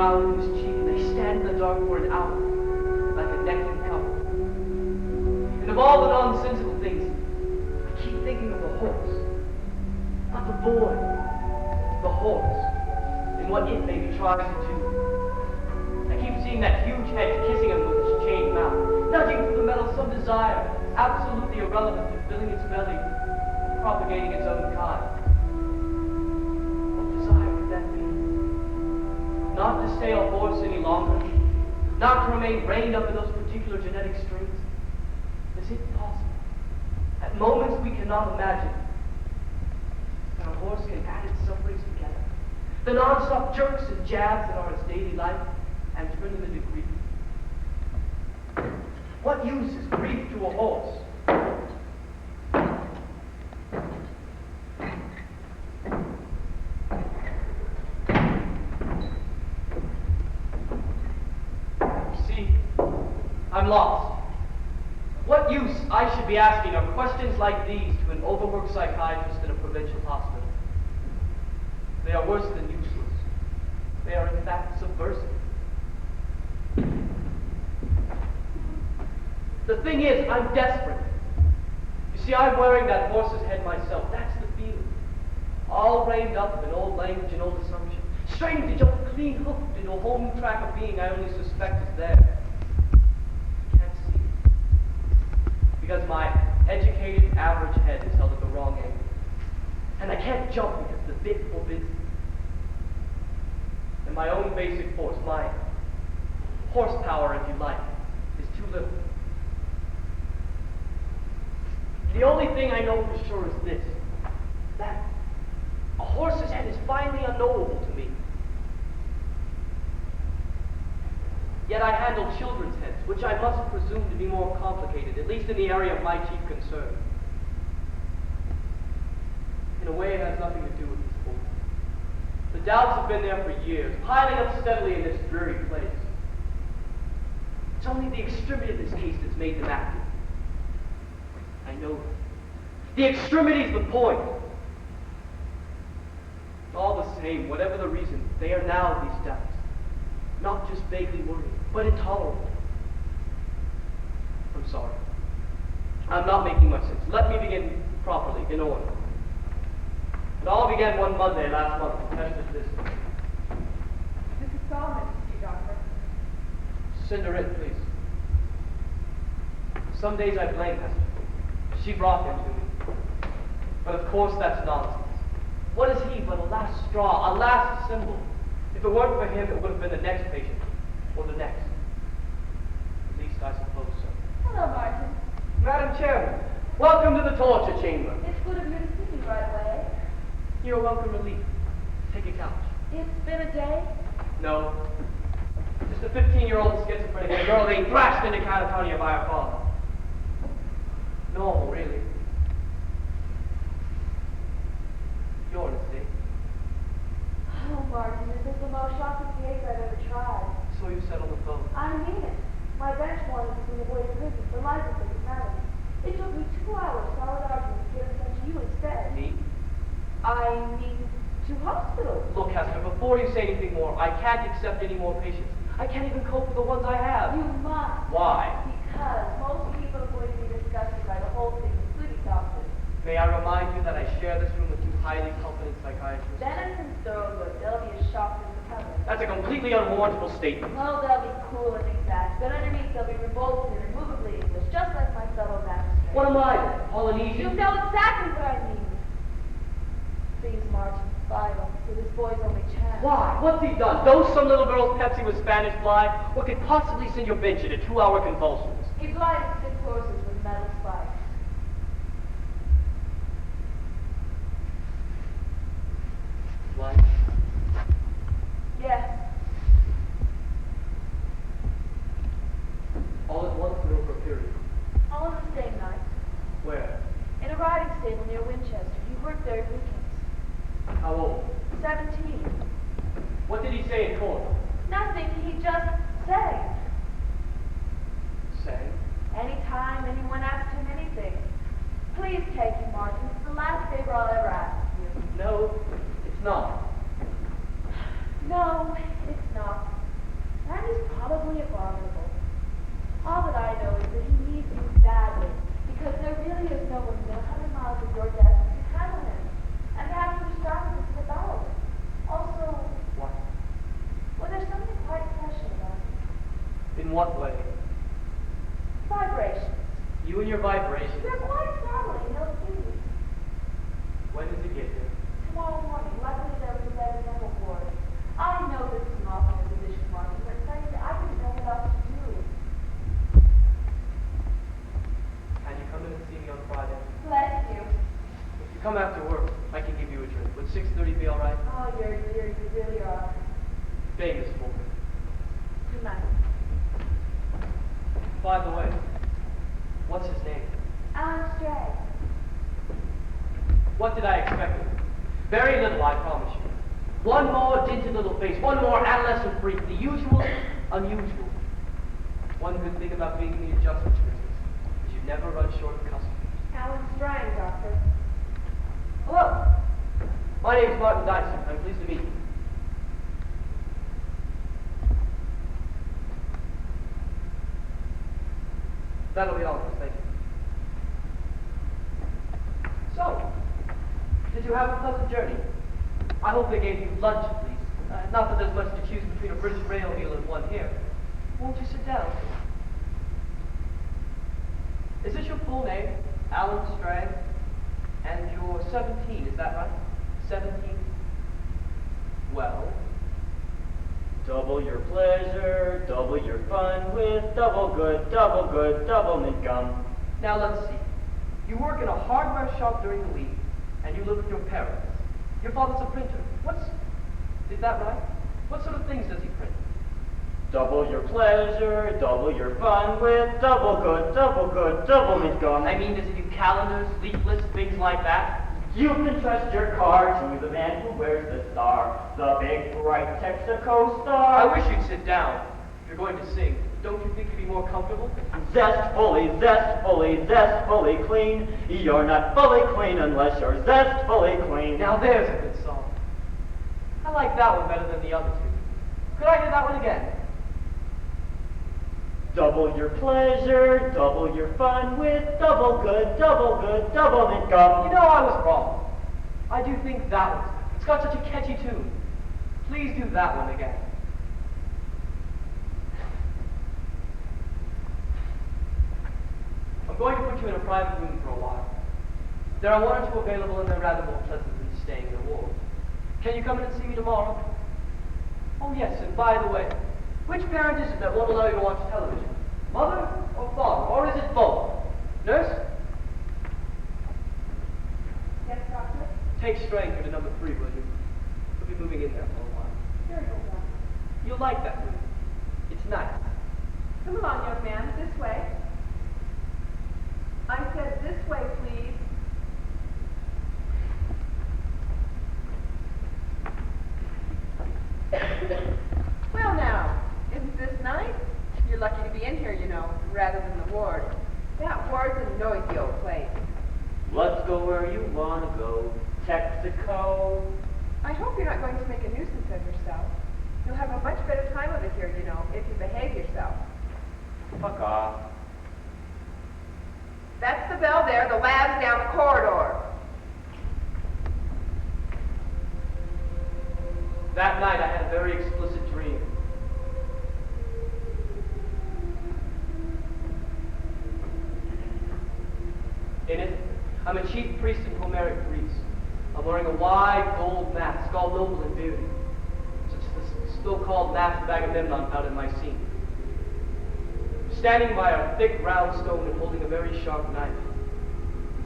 brow and his cheek, and they stand in the dark for an hour, like a necking couple. And of all the nonsensical things, I keep thinking of the horse. Not the boy, the horse, and what it maybe tries to do. I keep seeing that huge head kissing him with its chained mouth, nudging through the metal some desire, absolutely irrelevant to filling its belly, propagating its own kind. What desire could that be? Not to stay a horse any longer, not to remain reined up in those particular genetic strings. Is it possible? At moments we cannot imagine that a horse can add its sufferings together, the non-stop jerks and jabs that are its daily life, and turn them into grief. What use is grief to a horse? See, I'm lost. What use, I should be asking, are questions like these to an overworked psychiatrist in a provincial hospital? They are worse than useless. They are in fact subversive. The thing is, I'm desperate. You see, I'm wearing that horse's head myself. That's the feeling. All reined up in old language and old assumption. Straining to jump clean hooked into a whole new track of being I only suspect is there. I can't see it. Because my educated, average head is held at the wrong angle. And I can't jump because the bit forbids it. And my own basic force, my horsepower, if you like, is too little. The only thing I know for sure is this, that a horse's head is finally unknowable to me. Yet I handle children's heads, which I must presume to be more complicated, at least in the area of my chief concern. In a way, it has nothing to do with this boy. The doubts have been there for years, piling up steadily in this dreary place. It's only the extremity of this case that's made them active. I know them. The extremity is the point. All the same, whatever the reason, they are now these doubts. Not just vaguely worrying, but intolerable. I'm sorry. I'm not making much sense. Let me begin properly, in order. It all began one Monday last month, attested to this. Mrs. Solomon to see you, Doctor. Send her in, please. Some days I blame Hester. She brought him to me. But of course that's nonsense. What is he but a last straw, a last symbol? If it weren't for him, it would have been the next patient, or the next. At least I suppose so. Hello, Martin. Madam Chairman, welcome to the torture chamber. It's good of you to see me right away. You're welcome relief. Take a couch. It's been a day. No. Just a 15-year-old schizophrenic and a girl being thrashed into catatonia by her father. Normal, really. You're in a state. Oh, Martin, this is the most shocking case I've ever tried. So you said on the phone. I mean it. My bench wanted to bring the boy to prison for life of personality. It took me 2 hours solid argument to get him sent to you instead. Me? I mean, to hospital. Look, Hester, before you say anything more, I can't accept any more patients. I can't even cope with the ones I have. You must. Why? Because most people are going to be disgusted by the whole thing, including doctors. May I remind you that I share this room with two highly competent psychiatrists? Dennis and Thorogood, they'll be as shocked as the public. That's a completely unwarrantable statement. Oh, they'll be cool and exact, but underneath they'll be revolted and immovably English, just like my fellow magistrates. What am I then? Polynesian? You know exactly what I mean. Please, Martin, vital for this boy's only chance. Why? What's he done? Dose some little girl's Pepsi with Spanish fly? What could possibly send your bench into 2-hour convulsions? He blinded 6 horses with metal spikes. Blind? Yes. All at once or over a period? All in the same night. Where? In a riding stable near Winchester. He worked there at weekends. How old? 17. What did he say in court? Nothing. He just sang. Sang? Anytime anyone asked him anything. Please take him, Martin. It's the last favor I'll ever ask you. No, it's not. No, it's not. And he's probably abominable. All that I know is that he needs you badly, because there really is no one within 100 miles of your desk who can handle him. And perhaps you started this is about it. Also, What? well, there's something quite special about him. In what way? Vibrations. You and your vibrations. They're quite startling, you'll see. When does it get here? Tomorrow morning, luckily there was a bed in the ward. I know this is not in the physician market, but frankly, I didn't know what else to do. Can you come in and see me on Friday? Bless you. If you come after work, I can give you a drink. Would 6:30 be all right? Oh, you're dear, you really are. Famous for me. Good night. By the way, what's his name? Alan Stray. What did I expect of him? Very little, I promise you. One more dinted little face, one more adolescent freak, the usual, unusual. One good thing about being in the adjustments business is you never run short of customers. Alan Stray, Doctor. Hello. My name's Martin Dyson. I'm pleased to meet you. That'll be all, thank you. So, did you have a pleasant journey? I hope they gave you lunch at least. Not that there's much to choose between a British rail meal and one here. Won't you sit down? Is this your full name? Alan Stray? And you're 17, is that right? 17? Well? Double your pleasure, double your fun with double double mint gum. Now let's see. You work in a hardware shop during the week, and you live with your parents. Your father's a printer. Is that right? What sort of things does he print? Double your pleasure, double your fun with double mint gum. I mean, does he do calendars, leaflets, things like that? You can trust your car to the man who wears the star, the big bright Texaco star. I wish you'd sit down. If you're going to sing, don't you think you'd be more comfortable? Zestfully clean. You're not fully clean unless you're zestfully clean. Now there's a good song. I like that one better than the other two. Could I hear that one again? Double your pleasure, double your fun with double mint gum. You know, I was wrong. I do think that one. It's got such a catchy tune. Please do that one again. I'm going to put you in a private room for a while. There are one or two available, and they're rather more pleasant than staying in a ward. Can you come in and see me tomorrow? Oh yes, and by the way, which parent is it that won't allow you to watch television? Mother or father? Or is it both? Nurse? Yes, Doctor? Take Stranger to number 3, will you? We'll be moving in there for a while. Very good, Doctor. You'll like that room. It's nice. Come along, young man, this way. I said this way, please. Well now, isn't this nice? You're lucky to be in here, you know, rather than the ward. That ward's a noisy old place. Let's go where you want to go. Texaco. I hope you're not going to make a nuisance of yourself. You'll have a much better time of it here, you know, if you behave yourself. Fuck off. That's the bell there, the lab's down the corridor. That night I had a very explicit dream. In it, I'm a chief priest in Homeric Greece. I'm wearing a wide gold mask, all noble and beauty, such as the so-called mask of Agamemnon found in my scene. Standing by a thick round stone and holding a very sharp knife.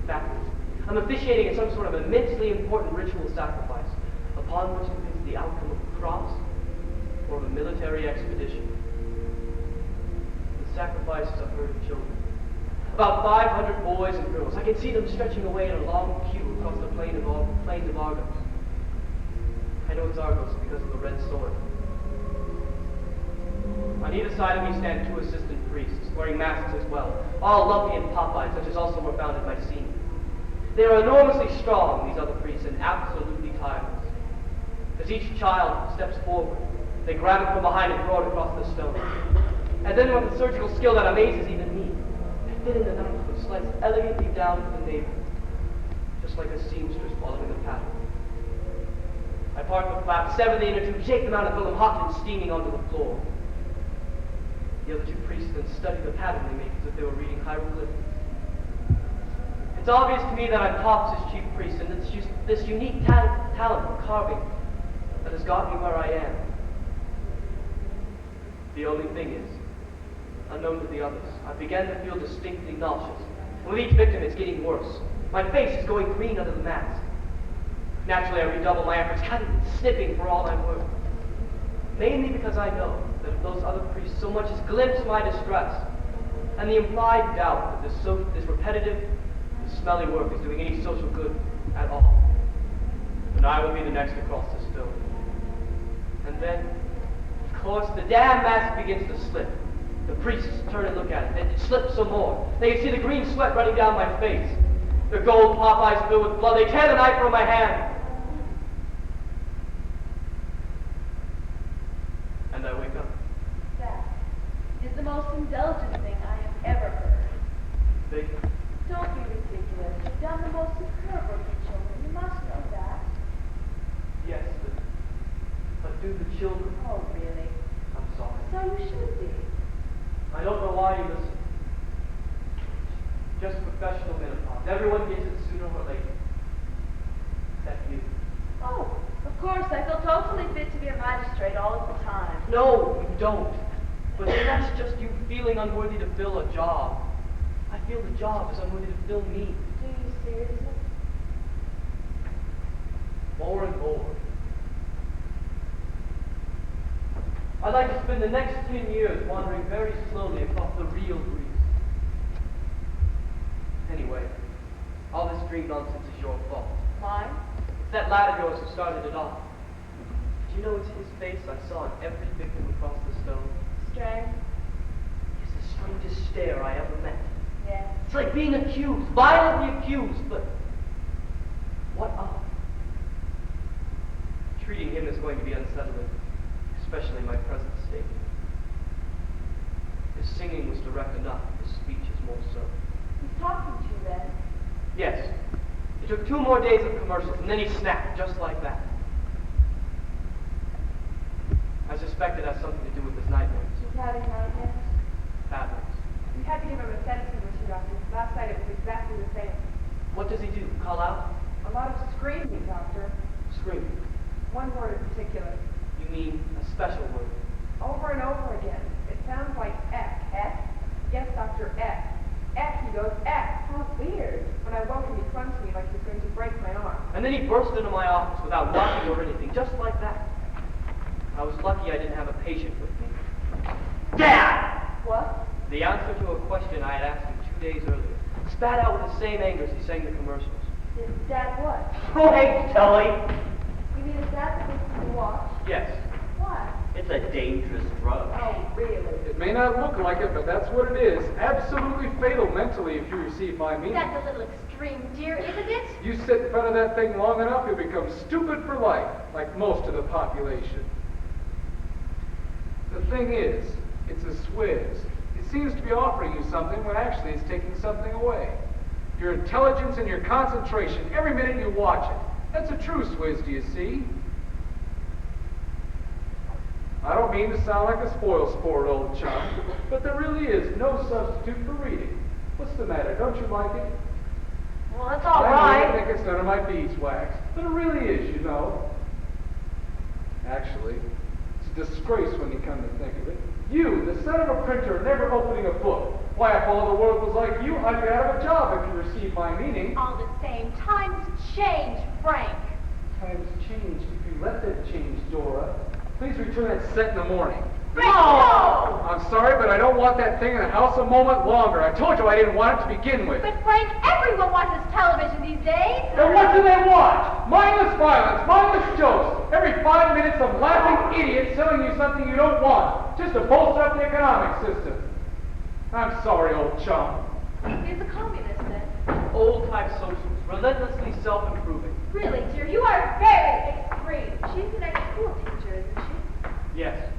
In fact, I'm officiating in some sort of immensely important ritual sacrifice, upon which depends the outcome of a cross or of a military expedition. The sacrifice is a herd of children. About 500 boys and girls. I can see them stretching away in a long queue across the plains of Argos. I know it's Argos because of the red sword. On either side of me stand 2 assistant priests, wearing masks as well, all lumpy and pop-eyed, such as also were found in my scene. They are enormously strong, these other priests, and absolutely tireless. As each child steps forward, they grab it from behind and throw it across the stone. And then with a surgical skill that amazes even me, they fit in the knife which slides elegantly down to the navel, just like a seamstress following a pattern. I part the flaps, sever the inner tube, shake them out, and throw them hot and steaming onto the floor. The other two priests then study the pattern they make as if they were reading hieroglyphics. It's obvious to me that I'm Pops as chief priest, and it's just this unique talent for carving that has got me where I am. The only thing is, unknown to the others, I began to feel distinctly nauseous. With each victim, it's getting worse. My face is going green under the mask. Naturally, I redouble my efforts, cutting and snipping for all I'm worth. Mainly because I know that if those other priests so much as glimpse my distress, and the implied doubt that this repetitive, this smelly work is doing any social good at all, then I will be the next to cross the stone. And then, of course, the damn mask begins to slip. The priests turn and look at it. It slips some more. They can see the green sweat running down my face. Their gold pop eyes filled with blood. They tear the knife from my hand. And I wake up. That is the most indulgent thing I have ever heard. They... Don't be ridiculous. You've done the most superb work for children. You must know that. Yes, but do the children... Oh, really? I'm sorry. So you should be. I don't know why you listen. Just professional menopause. Everyone gets it sooner or later. Except you. Oh, of course. I feel totally fit to be a magistrate all of the time. No, you don't. But that's just you feeling unworthy to fill a job. I feel the job is unworthy to fill me. Do you seriously? More and more. I'd like to spend the next 10 years wandering very slowly across the real Greece. Anyway, all this dream nonsense is your fault. Mine? It's that lad of yours who started it off. Do you know it's his face I saw in every victim across the stone? Strange? It's the strangest stare I ever met. Yes. It's like being accused, violently accused, but what of? Treating him is going to be unsettling, especially in my present state. His singing was direct enough, his speech is more so. He's talking to you then? Yes. It took 2 more days of commercials, and then he snapped, just like that. I suspect it has something to do with his nightmares. He's having nightmares? Bad ones. We had to give him a sedative or two, Doctor. Last night it was exactly the same. What does he do? Call out? A lot of screaming, Doctor. Scream. One word in particular. You mean a special word? Over and over again. It sounds like F. F? Yes, Doctor, F. F, he goes, F. How weird. When I woke him, he clung to me like he was going to break my arm. And then he burst into my office without knocking or anything, just like that. I was lucky I didn't have a patient with me. Dad! What? The answer to a question I had asked him 2 days earlier. Spat out with the same anger as he sang the commercials. Is Dad what? Wait, Telly! You mean is that the thing you watch? Yes. Why? It's a dangerous drug. Oh, really? It may not look like it, but that's what it is. Absolutely fatal mentally if you receive my meaning. That's a little extreme, dear, isn't it? You sit in front of that thing long enough, you'll become stupid for life, like most of the population. The thing is, it's a swizz. It seems to be offering you something when actually it's taking something away. Your intelligence and your concentration, every minute you watch it. That's a true swizz, do you see? I don't mean to sound like a spoil-sport old chum, but there really is no substitute for reading. What's the matter? Don't you like it? Well, that's all I right. think it's none of my beeswax, but it really is, you know. Actually, it's a disgrace when you come to think of it. You, the son of a printer, never opening a book. Why, if all the world was like you, I'd be out of a job if you received my meaning. All the same, times change, Frank. Times change if you let them change, Dora. Please return that set in the morning. Frank, no! I'm sorry, but I don't want that thing in the house a moment longer. I told you I didn't want it to begin with. But Frank, everyone watches television these days. Then what do they watch? Mindless violence, mindless jokes. Every 5 minutes, some laughing idiot selling you something you don't want, just to bolster up the economic system. I'm sorry, old chum. He's a communist, then. Old-type socialist, relentlessly self-improving. Really, dear, you are very extreme. Maureen. She's the next school teacher, isn't she? Yes.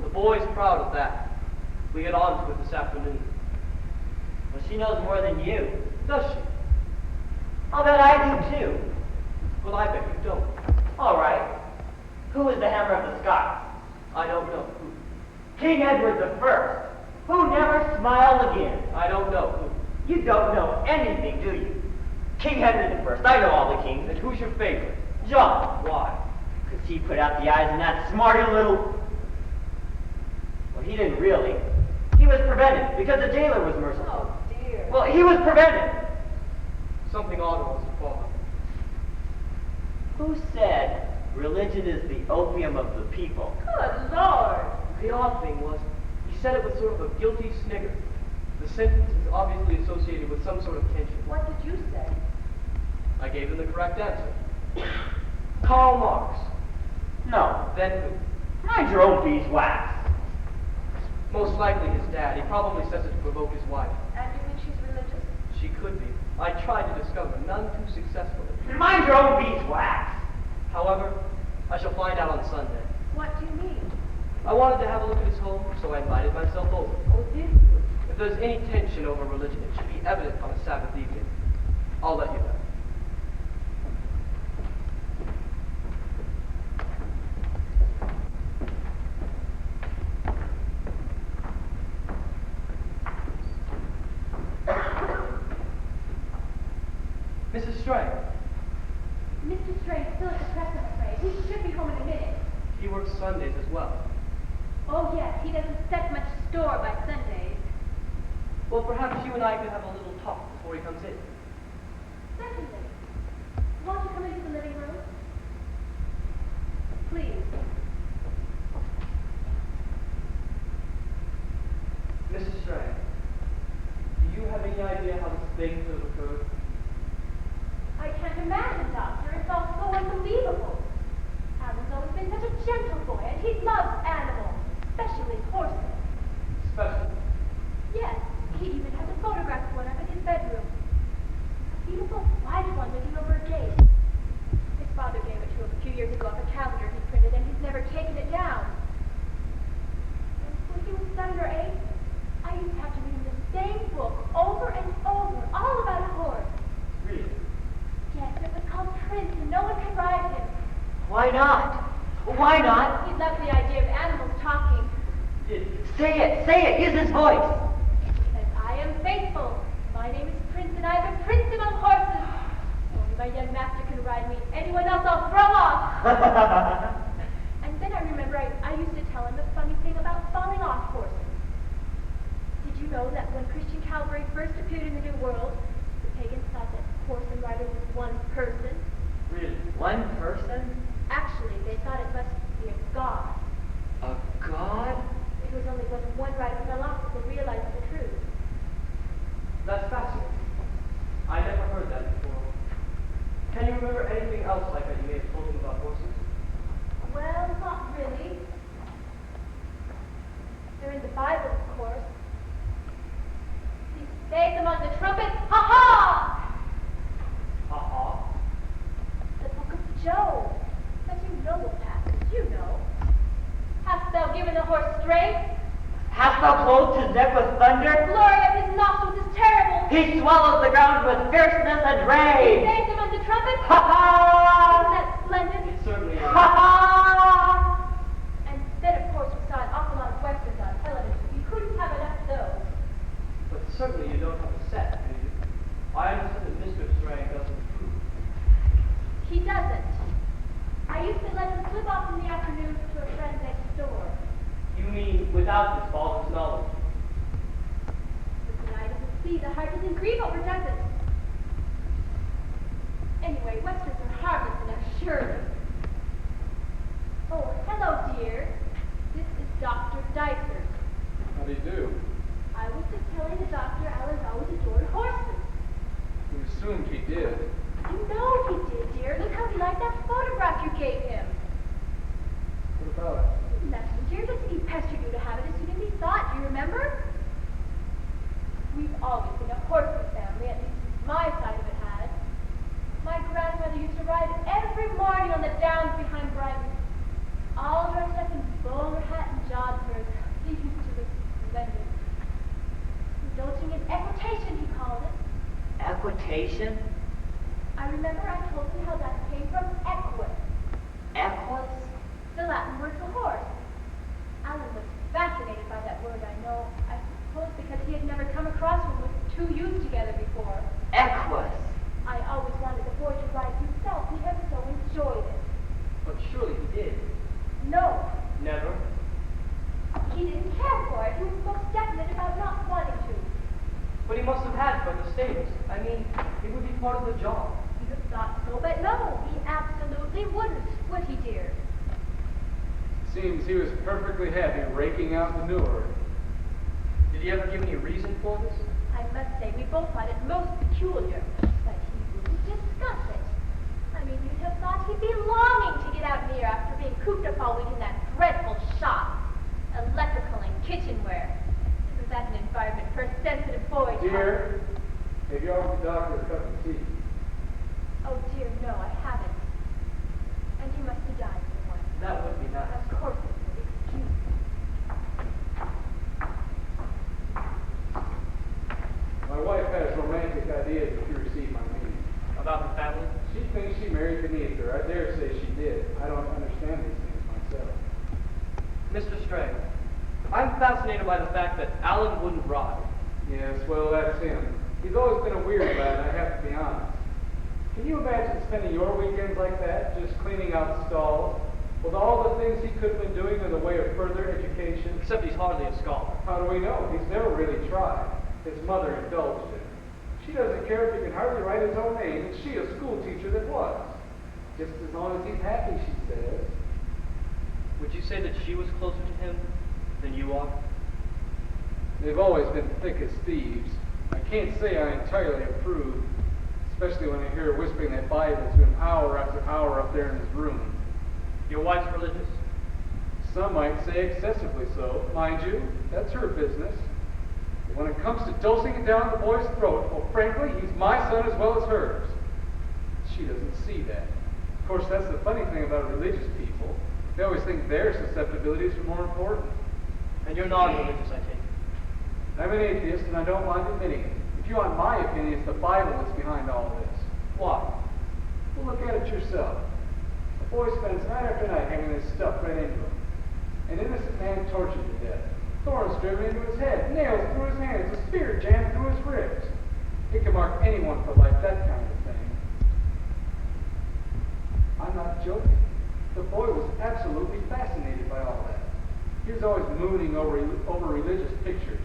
The boy's proud of that. We get on to it this afternoon. Well, she knows more than you. Does she? I'll bet I do too. Well, I bet you don't. All right. Who is the hammer of the Scots? I don't know. King Edward I, who never smiled again. I don't know. You don't know anything, do you? King Henry I. I know all the kings. And who's your favorite? John. Why? Because he put out the eyes in that smarty little... Well, he didn't really. He was prevented because the jailer was merciful. Oh, dear. Well, he was prevented. Something odd was the father. Who said religion is the opium of the people? Good Lord. The odd thing was, he said it with sort of a guilty snigger. The sentence is obviously associated with some sort of tension. What did you say? I gave him the correct answer. Karl Marx. No. Then who? Mind your own beeswax. Most likely his dad. He probably says it to provoke his wife. And you mean she's religious? She could be. I tried to discover, none too successfully. Mind your own beeswax. However, I shall find out on Sunday. What do you mean? I wanted to have a look at his home, so I invited myself over. Oh, did you? If there's any tension over religion, it should be evident on a Sabbath evening. I'll let you know. Mrs. Stray, Mr. Stray's still at the press, I'm afraid. He should be home in a minute. he works Sundays as well. Oh, yes, he doesn't set much store by Sundays. Well, perhaps you and I could have a little talk before he comes in. Certainly. Won't you come into the living room? Please. Mrs. Stray, do you have any idea how this thing could have occurred? I can't imagine, Doctor. It's all so unbelievable. Alan's always been such a gentle boy, and he loves animals, especially horses. Special. Yes, he even has a photograph of one up in his bedroom. A beautiful white one looking over a gate. His father gave it to him a few years ago off a calendar he printed, and he's never taken it down. And when he was 7 or 8, I used to have to read him the same book over and over, all about a horse. Really? Yes, it was called Prince, and no one could ride him. Why not? Why not? He loved the idea of animals talking. Say it, use his voice. Says, I am faithful. My name is Prince, and I am a prince among horses. Only my young master can ride me. Anyone else I'll throw off. And then I remember I used to tell him the funny thing about falling off horses. Did you know that when Christian cavalry first appeared in the New World, the pagans thought that horse and rider was one person? Really? One person? Actually, they thought it must be a god. A god? It was only when one rider fell off that they realized the truth. That's fascinating. I never heard that before. Can you remember anything else like that you may have told him about horses? Well, not really. They're in the Bible, of course. He stays among the trumpets. Ha-ha! Ha-ha. The book of Job. Such a noble passage, you know. Hast thou given the horse strength? Hast thou clothed his neck with The thunder? glory of his nostrils is terrible. He swallows the ground with fierceness and He rage. stays among the trumpets. Ha Isn't ha! that splendid? It certainly is. Ha ha! And then, of course, we saw an awful lot of westerns on television. You couldn't have enough of those. But certainly you don't have a set, do you? I understand that Mr. Stray doesn't approve. He doesn't. I used to let him slip off in the afternoons to a friend next door. You mean without his father's knowledge? But the eye doesn't see, the heart doesn't grieve over, does it? Anyway, westerns are harmless enough, surely. Oh, hello, dear. This is Dr. Dicer. How do you do? I was just telling the doctor Alan's always adored horses. We assumed he did. You know he did, dear. Look how he liked that photograph you gave him. What about it? Nothing, dear. Just he pestered you to have it as soon as he saw it. Do you remember? We've always been a horsey family, at least my side of it has. My grandmother used to ride every morning on the downs behind education? I remember I told you how that came from equus, Equus? the Latin word for horse. Alan was fascinated by that word, I know. I suppose because he had never come across one with two used together before. Equus? I always wanted the boy to ride himself. He had so enjoyed it. But surely he did. No, Never. he didn't care for it. He was most definite about not wanting to. But he must have had from the stables. I mean, it would be part of the job. You'd have thought so, but no, he absolutely wouldn't, would he, dear? Seems he was perfectly happy raking out manure. Did he ever give any reason for this? I must say, we both find it most peculiar, but he wouldn't discuss it. I mean, you'd have thought he'd be longing to get out here after being cooped up all week in that dreadful shop. Electrical and kitchenware. Isn't that an environment for a sensitive boy? Dear, have you offered the doctor a cup of tea? Oh, dear, no, I haven't. And you must be dying for one. That would be nice. Of course it would. Excuse me. My wife has romantic ideas if you receive my meaning. About the family? She thinks she married beneath her. I dare say she did. I don't understand these things myself. Mr. Strang, I'm fascinated by the fact that Alan wouldn't ride. Yes, well, that's him. He's always been a weird lad, I have to be honest. Can you imagine spending your weekends like that, just cleaning out stalls, with all the things he could have been doing in the way of further education? Except he's hardly a scholar. How do we know? He's never really tried. His mother indulged him. She doesn't care if he can hardly write his own name, and she a school teacher that was. Just as long as he's happy, she says. Would you say that she was closer to him than you are? They've always been thick as thieves. I can't say I entirely approve, especially when I hear her whispering that Bible to him hour after hour up there in his room. Your wife's religious? Some might say excessively so. Mind you, that's her business. But when it comes to dosing it down the boy's throat, well, frankly, he's my son as well as hers. She doesn't see that. Of course, that's the funny thing about religious people. They always think their susceptibilities are more important. And you're non-religious, I take it. I'm an atheist, and I don't mind admitting it. If you want my opinion, it's the Bible that's behind all this. Why? Well, look at it yourself. A boy spends night after night having this stuff read into him. An innocent man tortured to death. Thorns driven into his head, nails through his hands, a spear jammed through his ribs. It can mark anyone for life, that kind of thing. I'm not joking. The boy was absolutely fascinated by all that. He was always mooning over religious pictures.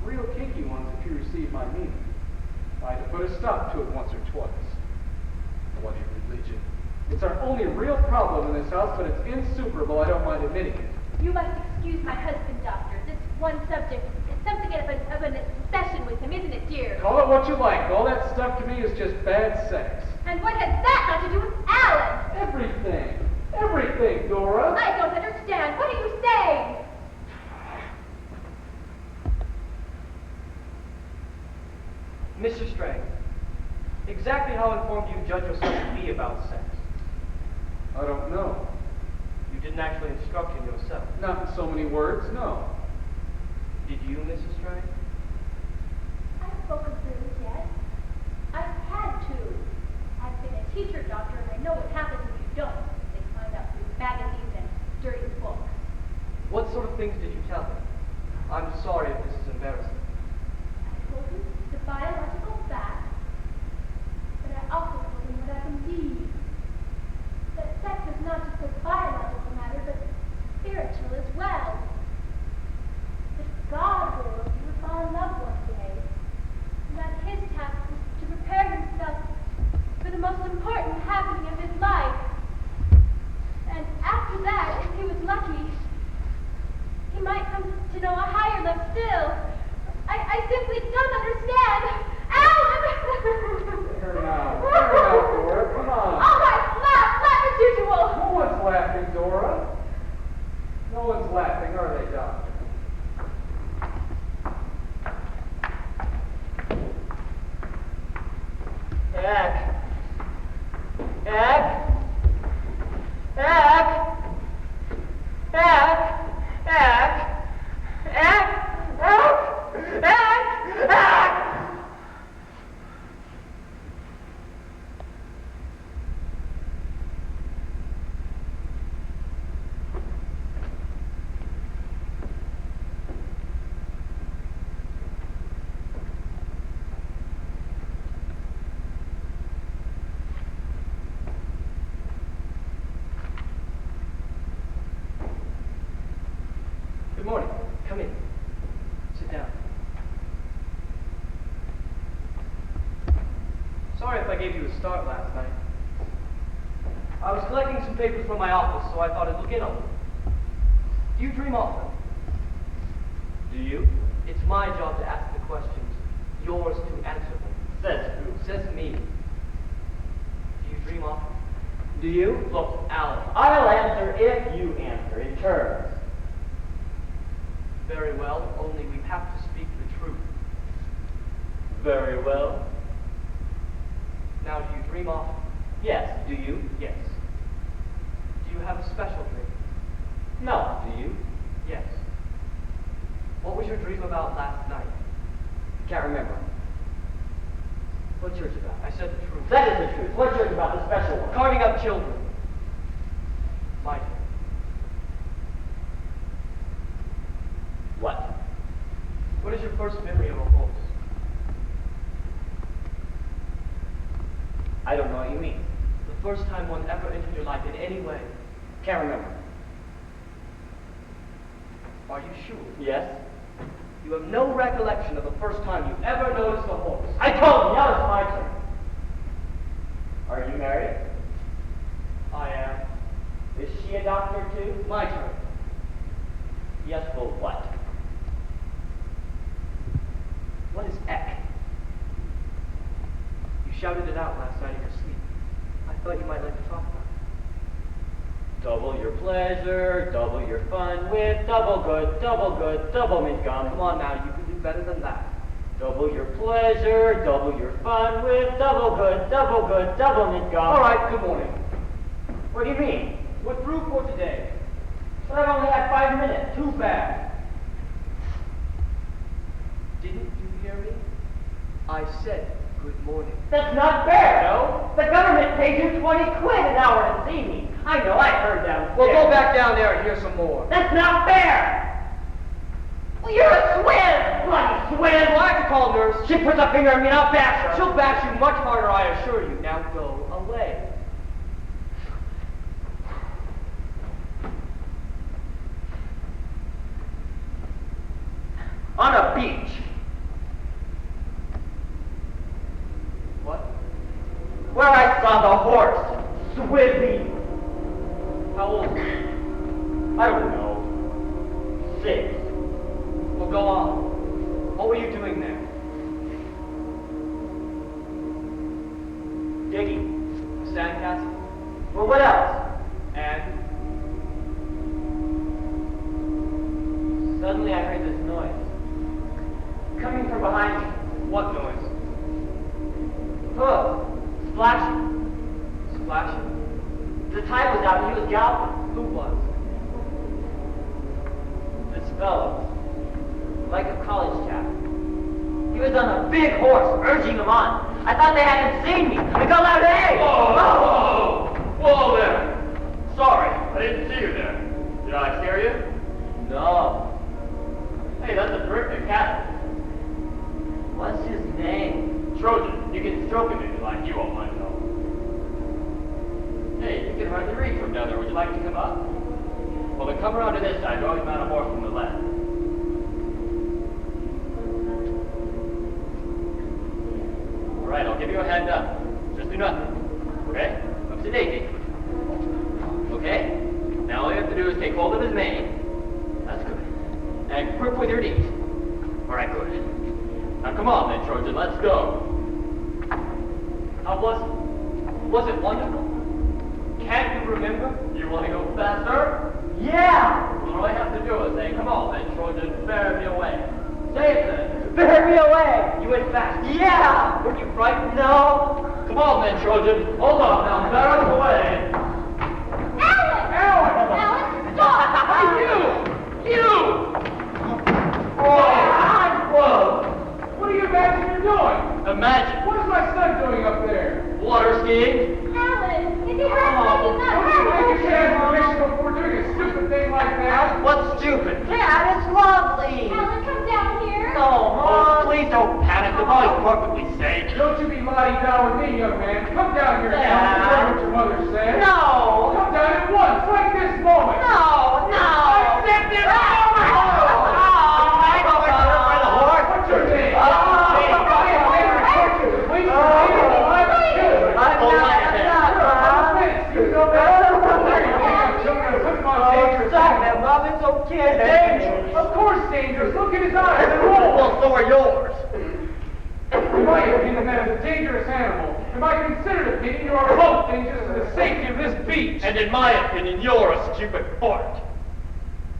Real kinky ones, if you receive my meaning. I had to put a stop to it once or twice. Bloody religion. It's our only real problem in this house, but it's insuperable, I don't mind admitting it. You must excuse my husband, Doctor. This one subject is something of an obsession with him, isn't it, dear? Call it what you like. All that stuff to me is just bad sex. And what has that got to do with Alan? Everything. Everything, Dora. I don't understand. What are you saying? Mr. Strang, exactly how informed do you judge yourself to be about sex? I don't know. You didn't actually instruct him yourself. Not in so many words, no. Did you, Mrs. Strang? I've spoken really yet. I've had to. I've been a teacher, Doctor, and I know what happens if you don't. They find out through magazines and dirty books. What sort of things did you tell him? I'm sorry if this is embarrassing. I told him the biological fact, but I also told him what I believe. That sex is not just a biological matter, but spiritual as well. That God wills he would fall in love one day, and that his task was to prepare himself for the most important happening of his life. And after that, if he was lucky, he might come to know a higher love still. I simply don't understand. Alan! There now, Dora. Come on. All right, laugh as usual. No one's laughing, Dora. No one's laughing, are they, Doctor? Egg. Egg. Egg. Egg. Egg. Egg. Egg. Egg. Egg. gave you a start last night. I was collecting some papers from my office, so I thought I'd look in on them. Do you dream often? Do you? It's my job to ask the questions, yours to answer them. Says who? Says me. Do you dream often? Do you? Look, Alan. I'll answer if you answer in terms. Very well, only we have to speak the truth. Very well. Now, do you dream often? Yes. Do you? Yes. Do you have a special dream? No. Do you? Yes. What was your dream about last night? Can't remember. What's yours about? I said the truth. That is the truth. What's yours about the special one? Carving up children. My turn. What? What is your first memory of a horse? I don't know what you mean. The first time one ever entered your life in any way. Can't remember. Are you sure? Yes? You have no recollection of the first time you ever noticed a horse. I told you, now it's my turn. Are you married? I am. Is she a doctor too? My turn. Yes, well, what? What is Eck? You shouted it out last night in your sleep. I thought you might like to talk about it. Double your pleasure, double your fun with double double mint gum. Come on now, you can do better than that. Double your pleasure, double your fun with double mint gum. All right, good morning. What do you mean? We're through for today. But I've only had 5 minutes. Too bad. Didn't you hear me? I said good morning. That's not fair, no? The government pays you 20 quid an hour to see me. I know, I heard downstairs. Well, go back down there and hear some more. That's not fair! Well, you're a swin! Bloody swin! Well, I have to call a nurse. She puts a finger on me and I'll bash her. She'll bash you much harder, I assure you. Now go away. On a beach. What? Where I saw the horse, Swizzy. How old are you? I don't know. 6. Well, go on. What were you doing there? Digging. Sandcastle? Well, what else? And? Suddenly I heard this noise. Coming from behind me. What noise? Hooves. Splashing. Splashing? The tide was out and he was galloping. Who was? This fellow. Like a college chap. He was on a big horse, urging him on. I thought they hadn't seen me. I called out, hey! Whoa there! Sorry, I didn't see you there. Did I scare you? No. Hey, that's a terrific cat. What's his name? Trojan, you can stroke him if you like. You won't mind, though. Hey, you can hardly reach from down there. Would you like to come up? Well, then come around to this side. You always mount a horse from the left. All right, I'll give you a hand up. Just do nothing. Okay? Up to date. Okay? Now all you have to do is take hold of his mane. That's good. And grip with your knees. All right, good. Now come on then, Trojan, let's go. How was it? Was it wonderful? Can't you remember? You want to go faster? Yeah! Well, all I have to do is say, come on then, Trojan, bear me away. Say it then. Bear me away! You went fast. Yeah! Weren't you frightened? No! Come on then, Trojan. Hold on now, bear us away. Alan, stop! You! Whoa! What do you imagine you're doing? Imagine. What is my son doing up there? Water skiing. Alan, if he hurts me, he's not Don't you think you should hurt. ask permission before doing a stupid thing like that? What's stupid? Dad, it's lovely! Alan, come down here. No, Oh, Mom! please don't panic. The body's perfectly safe. Don't you be lying down with me, young man. Come down here now. Dad. You heard what your mother said. No! Come down at once, right this moment. No! No! I said this moment! I go by the horse! What's your name? Oh. Please, please, please, please, please, please, please, please, Stop that, Mom. It's okay. Dangerous. Of course dangerous. Look at his eyes. They're rolled. Well, so are yours. In my opinion, that is a dangerous animal. In my considered opinion, you are both dangerous to the safety of this beach. And in my opinion, you're a stupid fart.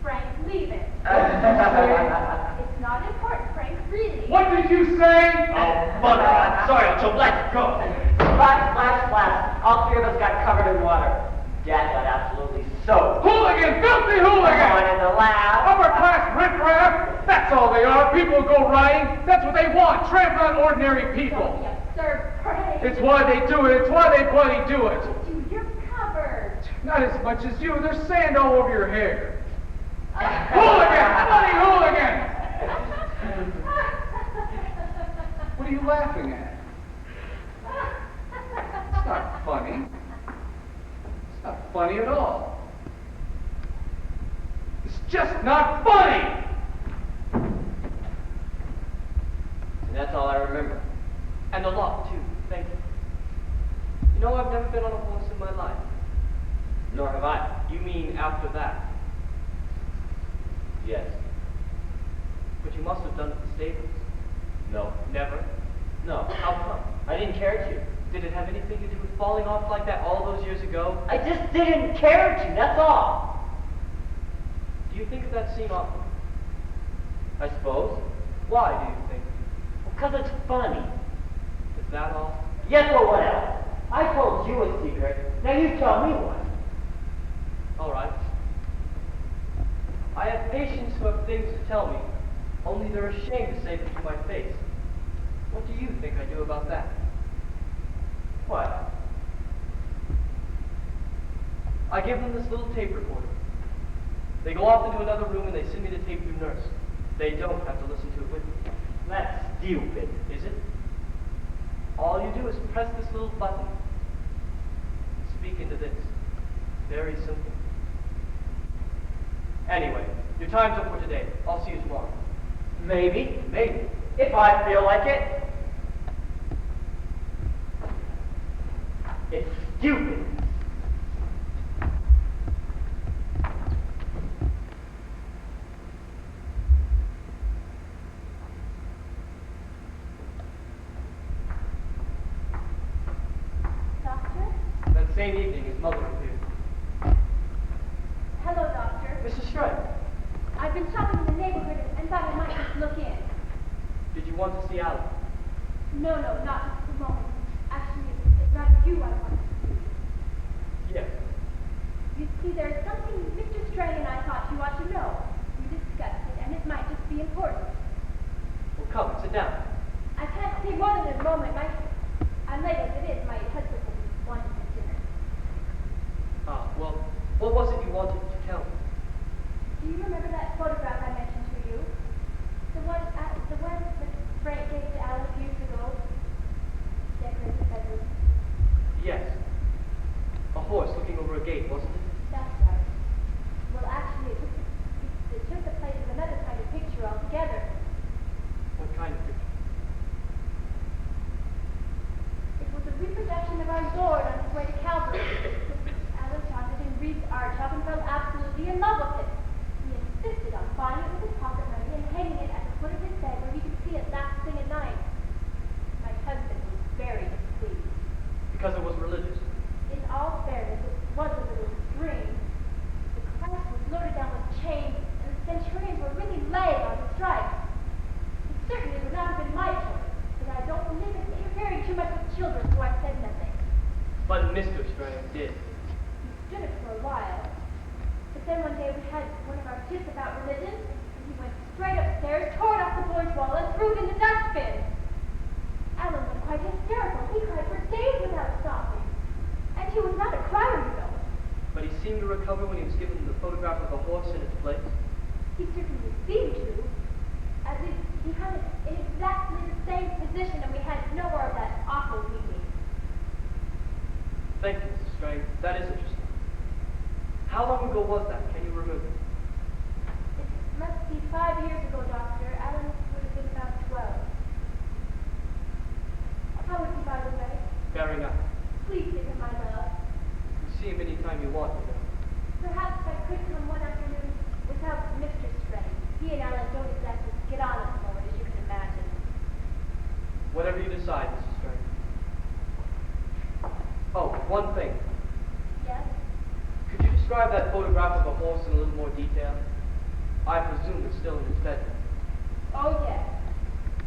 Frank, leave it. It's not important, Frank, really. What did you say? Oh, mother, I'm sorry, I'm so glad to go. Splash, splash, splash. All three of us got covered in water. Dad got absolutely soaked. Hooligan! Filthy Going hooligan! in the lab. Upper class riffraff! That's all they are. People who go riding. That's what they want. Trample on ordinary Don't people. be absurd, Frank. It's why they do it. It's why they bloody do it. Dude, you're covered. Not as much as you. There's sand all over your hair. Hooligan! Bloody hooligan! What are you laughing at? It's not funny. It's not funny at all. It's just not funny! And that's all I remember. And a lot, too. Thank you. You know, I've never been on a horse in my life. Nor have I. You mean after that? Yes. But you must have done it at the stables. No. Never? No. How come? I didn't care to. Did it have anything to do with falling off like that all those years ago? I just didn't care to, that's all. Do you think of that scene often? I suppose. Why do you think? Because it's funny. Is that all? Yes, well, what else? I told you a secret. Now you tell me one. All right. I have patients who have things to tell me, only they're ashamed to say them to my face. What do you think I do about that? What? I give them this little tape recorder. They go off into another room and they send me the tape through nurse. They don't have to listen to it with me. That's stupid. Is it? All you do is press this little button and speak into this. Very simple. Anyway, your time's up for today. I'll see you tomorrow. Maybe. Maybe. If I feel like it. It's stupid. Doctor? That same evening, his mother appeared. Hello, Doctor. Mrs. Shred, I've been shopping in the neighborhood and thought I might just look in. did you want to see Alan? No, not just for the moment. Actually, it's rather you I want to see. Yes. You see, there's something Mr. Stray and I thought you ought to know. We discussed it, and it might just be important. Well, come, sit down. I can't say more than a moment. I'm late as it is. My husband will be wanting at dinner. Ah, well, what was it you wanted to tell me? Do you remember that photograph I mentioned to you? The one that Frank gave to Alan years ago? Decorated the bedroom. Yes. A horse looking over a gate, wasn't it? That's right. Well, actually, it took the place of another kind of picture altogether. What kind of picture? It was a reproduction of our Lord on his way to Calvary. Alan shot it in Reed's art shop and fell absolutely in love with it. He insisted on buying it with his pocket money and hanging it at the foot of his bed where he could see it last thing at night. My husband was very displeased. Because it was religious. In all fairness, it was a little extreme. The Christ was loaded down with chains, and the centurions were really laying on the stripes. It certainly would not have been my choice, but I don't believe in interfering too much with children, so I said nothing. But Mr. Strang did. He stood it for a while, but then one day we had one of our tiffs about religion, and he went straight upstairs, tore it off the boys' wall, and threw it in the dustbin. Alan was quite hysterical. He cried for days without stopping. And he was not a crier, you know. But he seemed to recover when he was given the photograph of the horse in its place. He certainly seemed to. At least he had it in exactly the same position, and we had no more of that awful weeping. Thank you, Mrs. Strang. That is interesting. How long ago was that? Can you remember? It must be 5 years ago, Doctor. Alan would have been about 12. How is he, by the way? Very nice. Please give him my love. You see him any time you want, you know. Perhaps I could come one afternoon detail? I presume it's still in his bedroom. Oh, yes.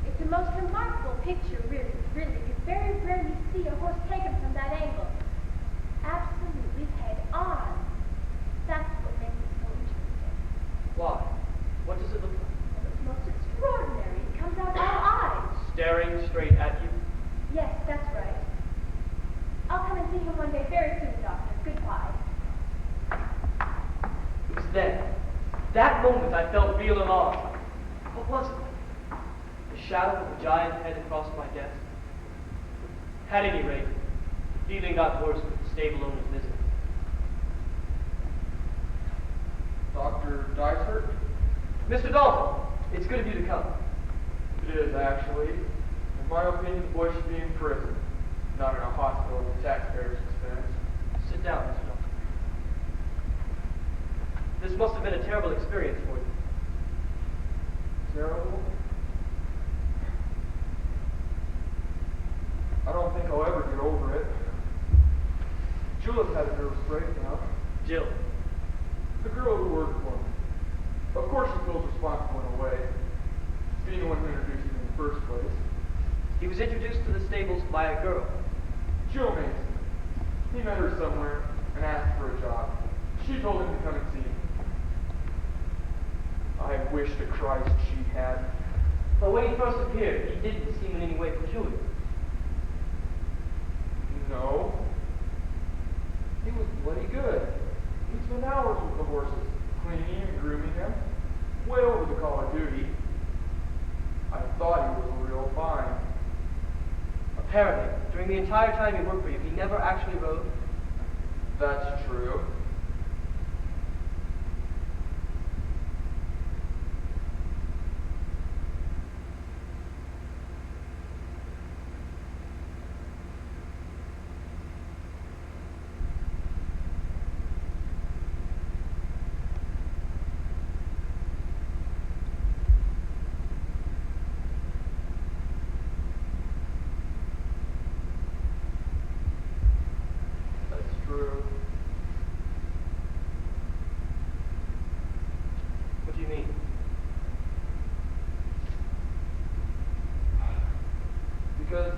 It's a most remarkable picture, really, really. You very rarely see a horse taken from that angle. Absolutely head on. That's what makes it so interesting. Why? What does it look like? Well, it's most extraordinary. It comes out all eyes. Staring straight at you? Yes, that's right. I'll come and see him one day very soon, Doctor. Goodbye. It was then, that moment, I felt real alarm. What was it? The shadow of a giant head across my desk? At any rate, the feeling got worse with the stable owner's visit. Dr. Dysart? Mr. Dalton, it's good of you to come. It is, actually. In my opinion, the boy should be in prison, not in a hospital at the taxpayers' expense. Sit down, Mr. Dalton. This must have been a terrible experience for you. Terrible? I don't think I'll ever get over it. Julep had a nervous breakdown. Jill. The girl who worked for me. Of course she feels responsible in a way. Being the one who introduced me in the first place. He was introduced to the stables by a girl. Jill Mason. He met her somewhere and asked for a job. She told him to come and see me. I wish to Christ she had. But when he first appeared, he didn't seem in any way peculiar. No. He was bloody good. He'd spend hours with the horses, cleaning and grooming them, way over the call of duty. I thought he was a real fine. Apparently, during the entire time he worked for you, he never actually rode. That's true. True. What do you mean? Because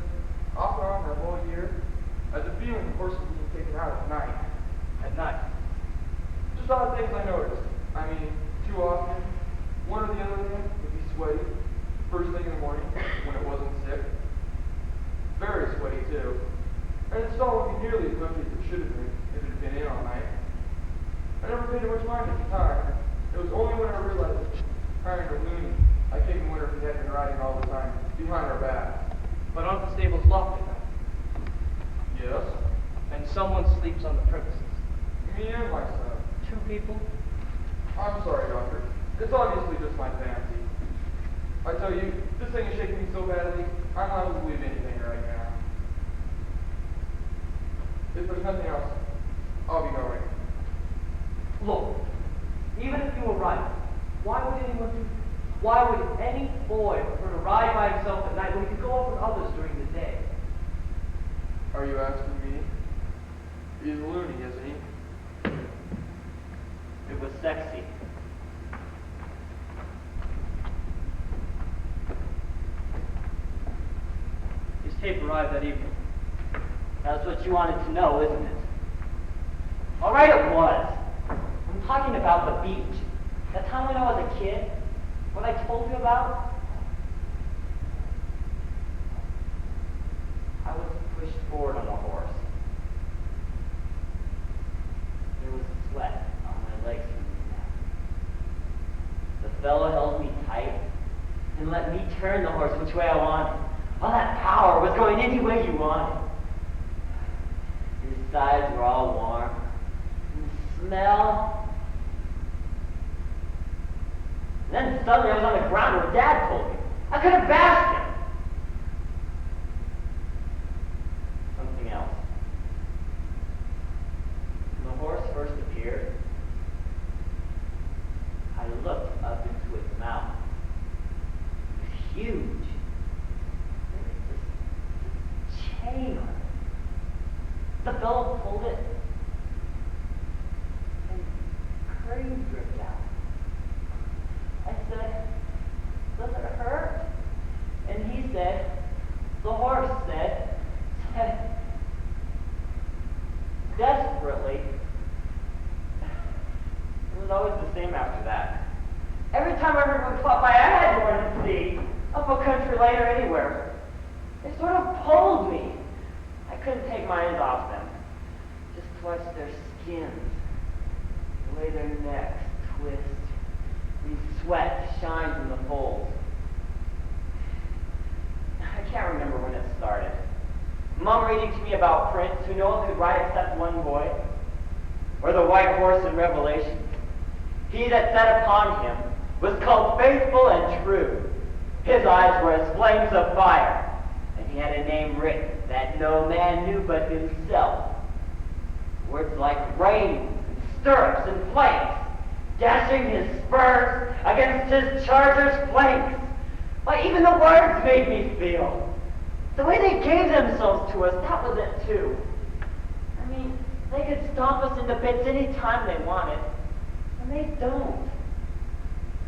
off and on that whole year, I had the feeling the horse was being taken out at night. At night. Just odd things I noticed. I mean, too often, one or the other of them would be sweaty, first thing in the morning, when it wasn't sick. Very sweaty, too. And the stall would be nearly as empty as it should have been if it had been in all night. I never paid much mind at the time. It was only when I realized hiring a loony, I couldn't wonder if he had been riding all the time, behind our backs. But aren't the stables locked at night? Yes. And someone sleeps on the premises. Me and my son. 2 people? I'm sorry, Doctor. It's obviously just my fancy. I tell you, this thing is shaking me so badly, I'm not able to believe anything right now. If there's nothing else, I'll be going. Look, even if you were right, why would any boy prefer to ride by himself at night when he could go off with others during the day? Are you asking me? He's loony, isn't he? It was sexy. His tape arrived that evening. That's what you wanted to know, isn't it? All right, it was. I'm talking about the beach. That time when I was a kid, what I told you about? I was pushed forward on a horse. There was sweat on my legs from the neck. The fellow held me tight and let me turn the horse which way I wanted. All that power was going any way you wanted. His sides were all warm. And the smell. And then suddenly I was on the ground where Dad told me. I could have bashed him. Something else. When the horse first appeared, I looked up into its mouth. It was huge. There was this chain on it. The fellow pulled it, and cream dripped out. time I heard one pop by, I had to run to see. Up a country lane or anywhere. They sort of pulled me. I couldn't take my eyes off them. Just clutch their skins. The way their necks twist. And sweat shines in the folds. I can't remember when it started. Mom reading to me about Prince, who no one could ride except one boy. Or the white horse in Revelation. He that sat upon him was called Faithful and True. His eyes were as flames of fire, and he had a name written that no man knew but himself. Words like reins and stirrups and flanks, dashing his spurs against his charger's flanks. Why, even the words made me feel. The way they gave themselves to us, that was it too. I mean, they could stomp us into bits any time they wanted, and they don't.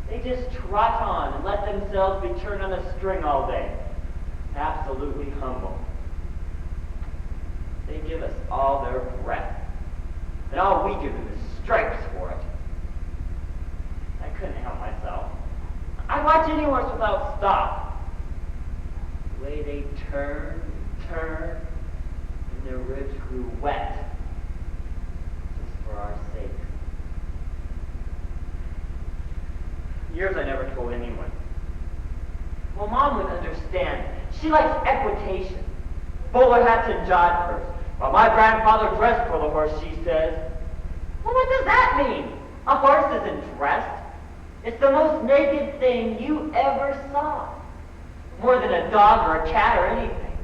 They just trot on and let themselves be turned on a string all day. Absolutely humble. They give us all their breath, and all we give them is stripes for it. I couldn't help myself. I watch any horse without stop. The way they turn and turn, and their ribs grew wet, just for our sake. Years I never told anyone. Well, Mom would understand. She likes equitation. Bowler hats and jodhpurs. While my grandfather dressed for the horse, she says. Well, what does that mean? A horse isn't dressed. It's the most naked thing you ever saw. More than a dog or a cat or anything.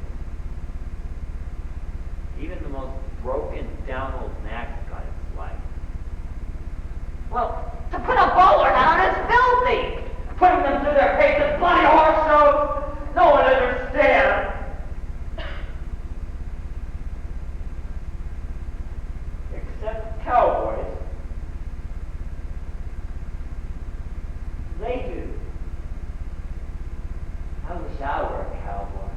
Even the most broken down old nag's got its life. Well, to put a bowler hat on is filthy! Putting them through their paces, bloody horse shows! No one understands! Except cowboys. They do. I wish I were a cowboy.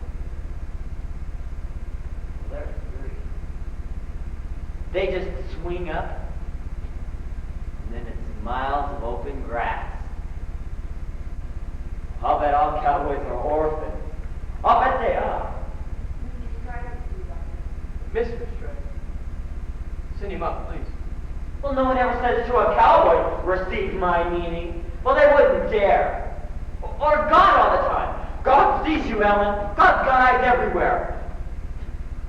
Well, they're free. They just swing up, and then it's miles of open grass. I'll bet all cowboys are orphans. I'll bet they are. Mr. Stray, send him up, please. Well, no one ever says to a cowboy, receive my meaning. Well, they wouldn't dare. Or God all the time. God sees you, Ellen. God's got eyes everywhere.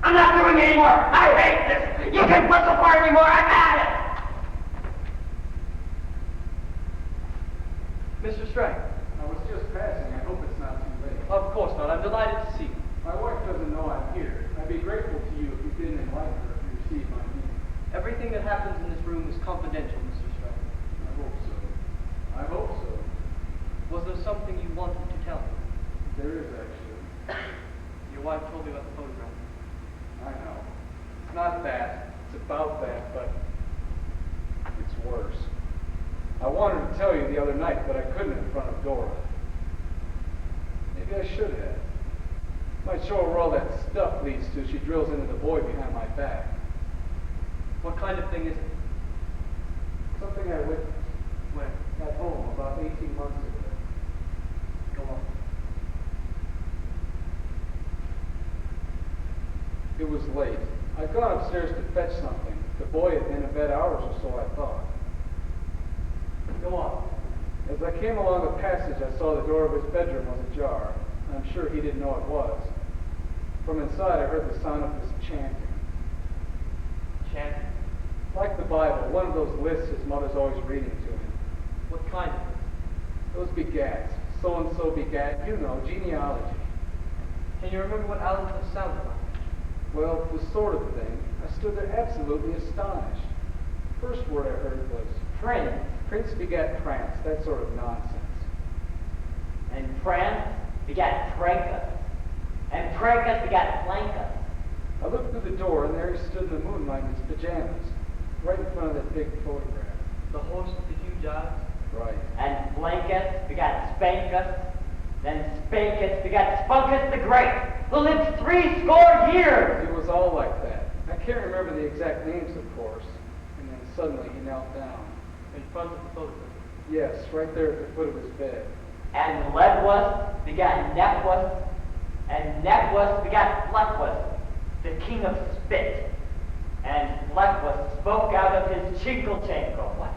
I'm not doing any more. I hate this. You can whistle for it anymore. I've had it. Mr. Stray. I was just passing. I hope it's not too late. Of course not. I'm delighted to see you. My wife doesn't know I'm here. I'd be grateful to you if you didn't enlighten her if you received my meaning. Everything that happens in this room is confidential, Mr. Stray. I hope so. I hope so. Was there something you wanted to tell me? There is actually. Your wife told me about the photograph. I know. It's not that. It's about that, but it's worse. I wanted to tell you the other night, but I couldn't in front of Dora. Maybe I should have. Might show her where all that stuff leads to. She drills into the boy behind my back. What kind of thing is it? Something I witnessed. Where? At home about 18 months ago. Go on. It was late. I'd gone upstairs to fetch something. The boy had been in bed hours or so, I thought. Go on. As I came along the passage, I saw the door of his bedroom was ajar. I'm sure he didn't know it was. From inside, I heard the sound of his chanting. Chanting? Like the Bible, one of those lists his mother's always reading to him. What kind of it? Those begats. So-and-so begat, you know, genealogy. Can you remember what Alan sounded like? Well, the sort of thing. I stood there absolutely astonished. First word I heard was Prince. Prince begat Prance, that sort of nonsense. And Prance begat Prancus. And Prancus begat Plancus. I looked through the door, and there he stood in the moonlight in his pajamas, right in front of that big photograph. The horse with the huge eyes? Right. And Blancus begat Spancus. Then Spancus begat Spuncus the Great, who lived 80 years. It was all like that. I can't remember the exact names, of course. And then suddenly he knelt down. In front of the photograph? Yes, right there at the foot of his bed. And Ledwas begat Nepwas, and Nepwas begat Fleckwus, the king of spit. And Fleckwus spoke out of his chinkle-chankle. What?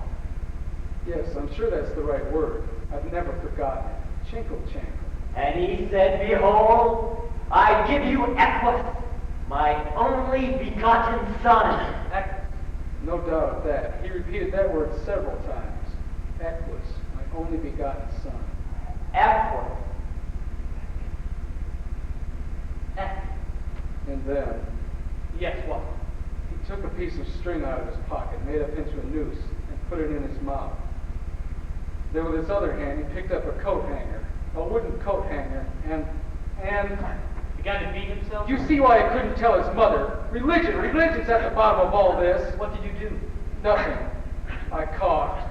Yes, I'm sure that's the right word. I've never forgotten it. Chinkle-chankle. And he said, Behold, I give you Equus, my only begotten son. No doubt of that. He repeated that word several times. Equus, my only begotten son. Equus. And then Yes, what? he took a piece of string out of his pocket, made up into a noose, and put it in his mouth. Then with his other hand, he picked up a coat hanger, a wooden coat hanger, and Began to beat himself? you see why I couldn't tell his mother. Religion's at the bottom of all this. What did you do? Nothing. I coughed.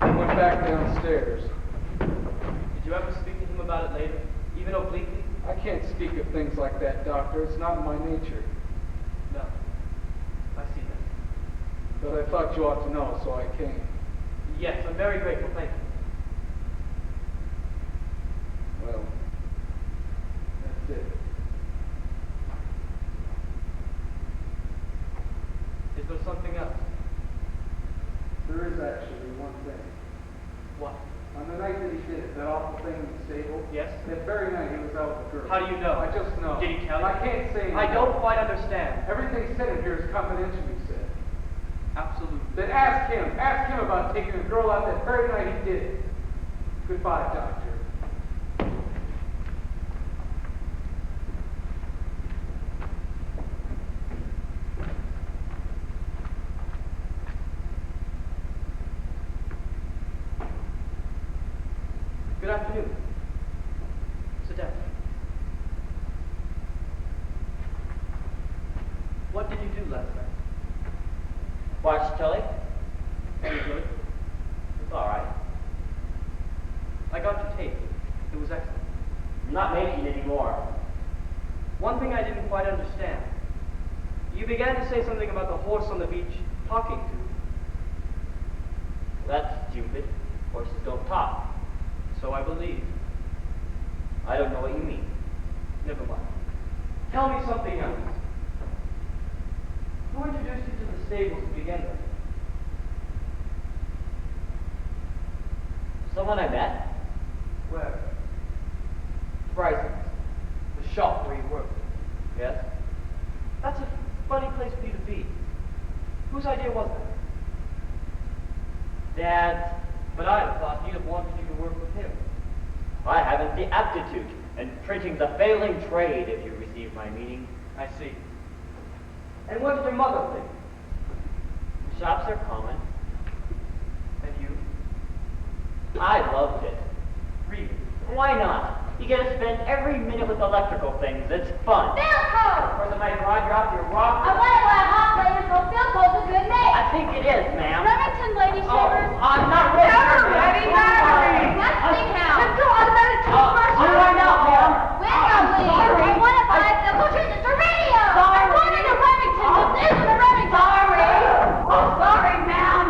I went back downstairs. Did you ever speak to him about it later, even obliquely? I can't speak of things like that, Doctor. It's not in my nature. No. I see that. But I thought you ought to know, so I came. Yes, I'm very grateful, thank you. Well, that's it. Is there something else? There is actually one thing. What? On the night that he did it, that awful thing in the stable. Yes? That very night he was out with the girl. How do you know? I just know. Did he tell you? I can't say I anything. don't quite understand. Everything said in here is confidential, he said. Absolutely. Then ask him about taking the girl out that very night he did it. Goodbye, Doctor. Good afternoon. Sit down. What did you do last night? Watch telly? Any good? It's all right. I got your tape. It was excellent. I'm not making any more. One thing I didn't quite understand. You began to say something about the horse on the beach talking to you. That's stupid. Horses don't talk. So I believe. I don't know what you mean. Never mind. Tell me something else. Who introduced you to the stables to begin with? Someone I met? Where? Bryson's. The shop where you work. Yes? That's a funny place for you to be. Whose idea was that? Dad's. But I'd have thought he'd have wanted you to work with him. I haven't the aptitude, and printing's a failing trade, if you receive my meaning. I see. And what did your mother think? Shops are common. And you? I loved it. Really? Why not? You get to spend every minute with electrical things. It's fun. Philco! Or somebody drive you out to your rock. I wonder why hot ladies go Philco's a good name. I think it is, ma'am. Remington, lady Oh, shavers. I'm not ready. Ready, ready. Westinghouse. Let's go automatic toothbrush. I'll right now, ma'am. Window lead. I want to buy Philco treatment for radio. Sorry. I wanted a Remington. This isn't a Remington. Sorry. Oh, sorry, ma'am.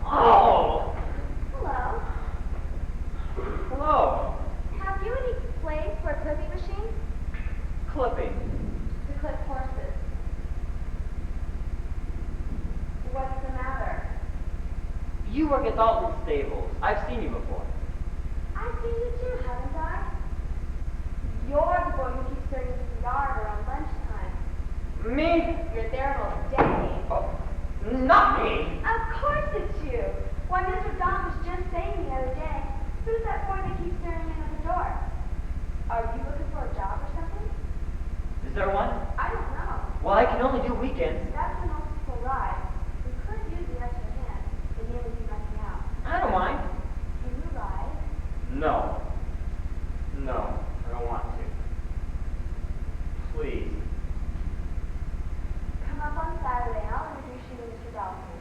Oh. Hello. Hello. Have you any place for a clipping machine? Clipping. To clip horses. What's the matter? You work at Dalton's stables. I've seen you before. I've seen you too, haven't I? You're the boy who keeps staring into the yard around lunchtime. Me? You're there most days. Oh, not me. Of course it's you. Why, Mr. Don was just saying the other day, who's that boy that keeps staring in at the door? Are you looking for a job or something? Is there one? I don't know. Well, I can only do weekends. That's when most people ride. We could use the extra hand. The name would be messing out. I don't mind. Can you ride? No. No, I don't want to. Please. Come up on Saturday. I'll introduce you to Mr. Dawson.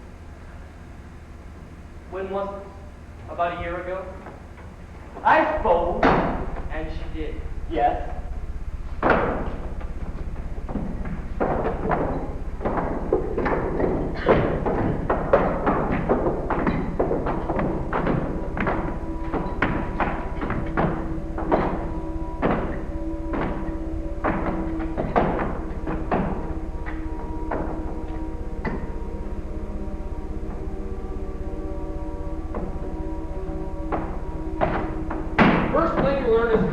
When was it? About a year ago? I suppose. And she did. Yes.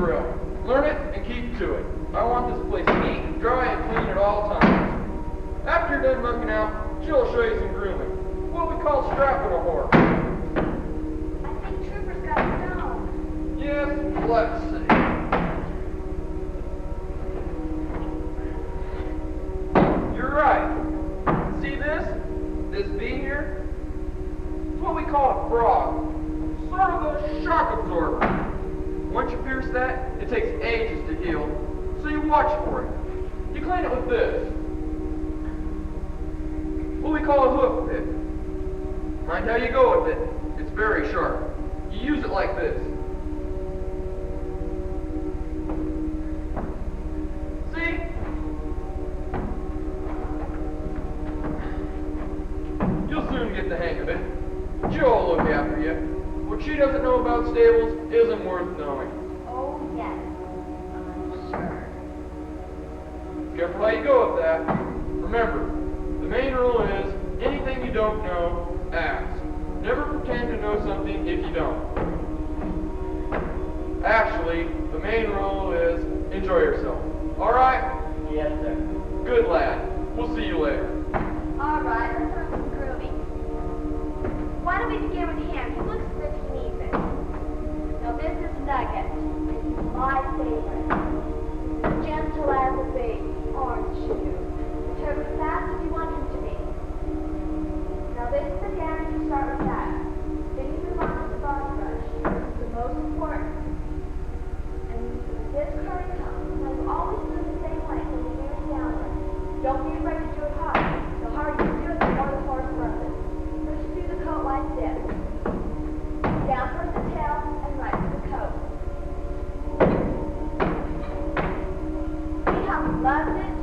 drill. Learn it and keep to it. I want this place neat, dry, and clean at all times. After you're done mucking out, Jill will show you some grooming. What we call strapping a horse. I think Trooper's got a stone. Yes, let's see. You're right. See this? This V here? It's what we call a frog. Sort of a shock absorber. Once you pierce that, it takes ages to heal, so you watch for it. You clean it with this. What we call a hoof pick. Mind how you go with it. It's very sharp. You use it like this. See? You'll soon get the hang of it. Jill will look after you. What she doesn't know about stables isn't worth knowing. Oh, yes. I'm sure. Careful how you go with that. Remember, the main rule is, anything you don't know, ask. Never pretend to know something if you don't. Actually, the main rule is, enjoy yourself. Alright? Yes, sir. Good lad. We'll see you later. All right, let's learn some grooming. Why don't we begin with him? He looks as if he needs it. Now, this is Nugget. He's my favorite. He's gentle as a baby, aren't you? Turn as fast as you want him to be. Now, this is the damage. You start with that. Then you move on to the body brush. This is the most important. And this curly comb. Now, you always do it the same way when you move downward. Don't be afraid to do it hard. The harder you do it, the more the horse loves it. First, you do the coat like this. Down towards the tail and right to the coat. See how he loves it?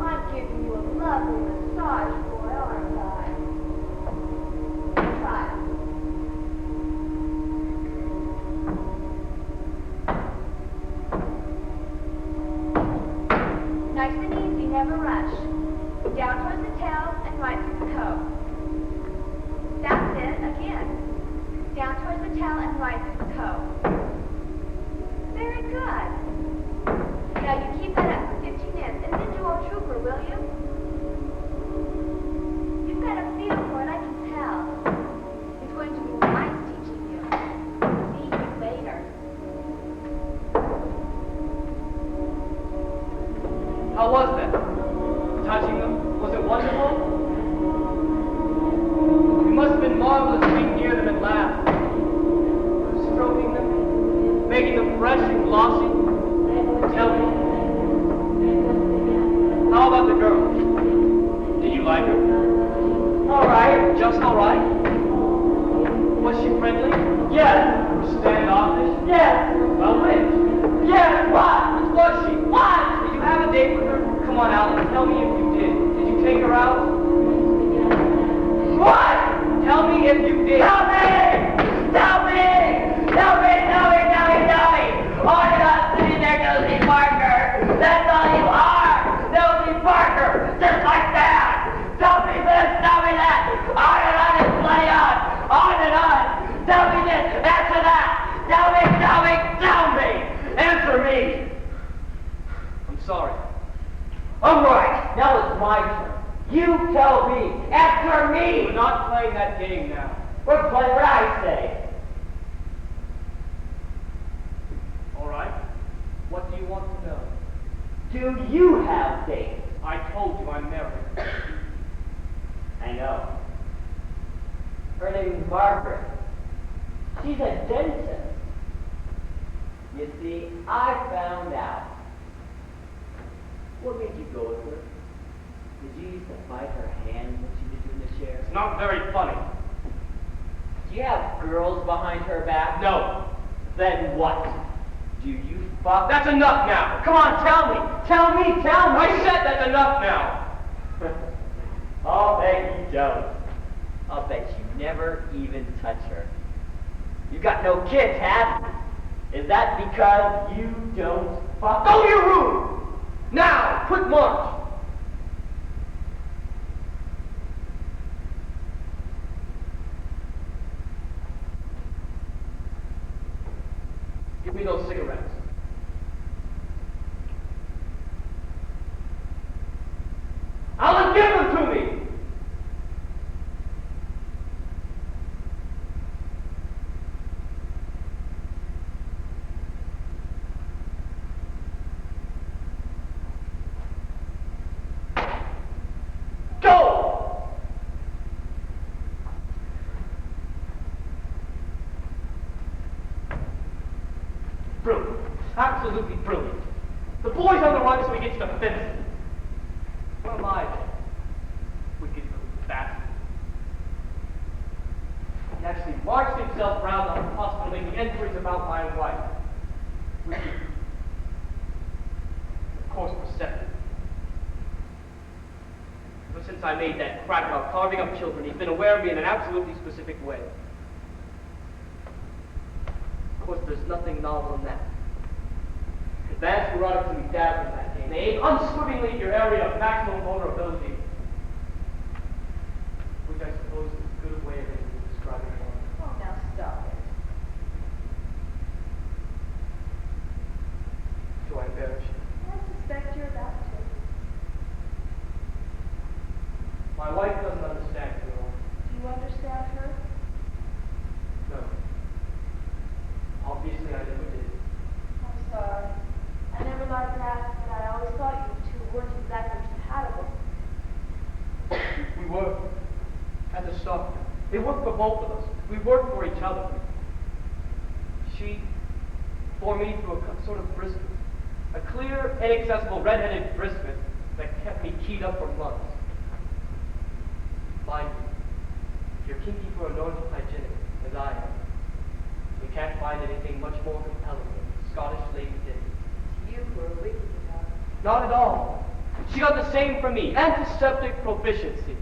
I'm giving you a lovely massage, boy, aren't I? Try it. Nice and easy, never rush. Down towards the tail and right through the coat. That's it, again. Down towards the tail and right through the coat. Very good. Now you keep that up for 15 minutes and then do old Trooper, will you? You've got a feel for it, I can tell. It's going to be nice teaching you. See you later. How was that? Touching them? Was it wonderful? It must have been marvelous being near them at last. Stroking them, making them fresh and glossy. Tell me, how about the girl? Did you like her? All right, just all right. Was she friendly? Yes. Standoffish? Yes. Well, which? Yes. What? Which was she? What? Did you have a date with her? Come on, Alan. Tell me if you did. Did you take her out? What? Tell me if you did. Tell me! Tell me! Tell me! Tell me! Tell me! Tell me! Oh, you're not sitting there, Nosy Parker. That's all you are, Nosy Parker. Just like that. Tell me this. Tell me that. On and on and play on. On and on. Tell me this. Answer that. Tell me. Tell me. Tell me. Answer me. I'm sorry. All right. Now it's my turn. You tell me. Answer me. We're not playing that game now. We're playing what I say. All right. What do you want to know? Do you have dates? I told you I'm married. I know. Her name's Margaret. She's a dentist. You see, I found out. What made you go with her? Did you used to bite her hand when she was doing the chair? It's not very funny. Do you have girls behind her back? No. Then what? Do you fuck? That's enough now. Come on, tell me. Tell me, tell me. I said that's enough now. I'll bet you don't. I'll bet you never even touch her. You got no kids, have you? Is that because you don't fuck? Go to your room! Now! Quick march! Give me those cigarettes. Alan, give them to me! Go! Brilliant. Absolutely brilliant. The boy's on the run so he gets defensive. What am I then? Wicked little bastard. He actually marched himself around the hospital making inquiries about my wife. Wicked. Of course, perceptive. Ever since I made that crack about carving up children, he's been aware of me in an absolutely specific way. Of course, there's nothing novel in that. Advanced neurotics can be dabbled in that game. They aim unswervingly at your area of maximum vulnerability, which I suppose is as good a way of describing it. Oh, now stop it. Do I embarrass you? I suspect you're about to. My wife doesn't understand me at all. Do you understand her? No. Obviously, I never did. I'm sorry. I never liked to ask, but I always thought you two weren't exactly compatible. We were. At the start. It worked for both of us. We worked for each other. She bore me through a sort of brisket. A clear, inaccessible, red-headed brisket that kept me keyed up for months. Mind you, if you're kinky for a normal hygienic, as I am, you can't find anything much more compelling than Scottish lady dick. You were wicked enough. Not at all. She got the same from me. Antiseptic proficiency.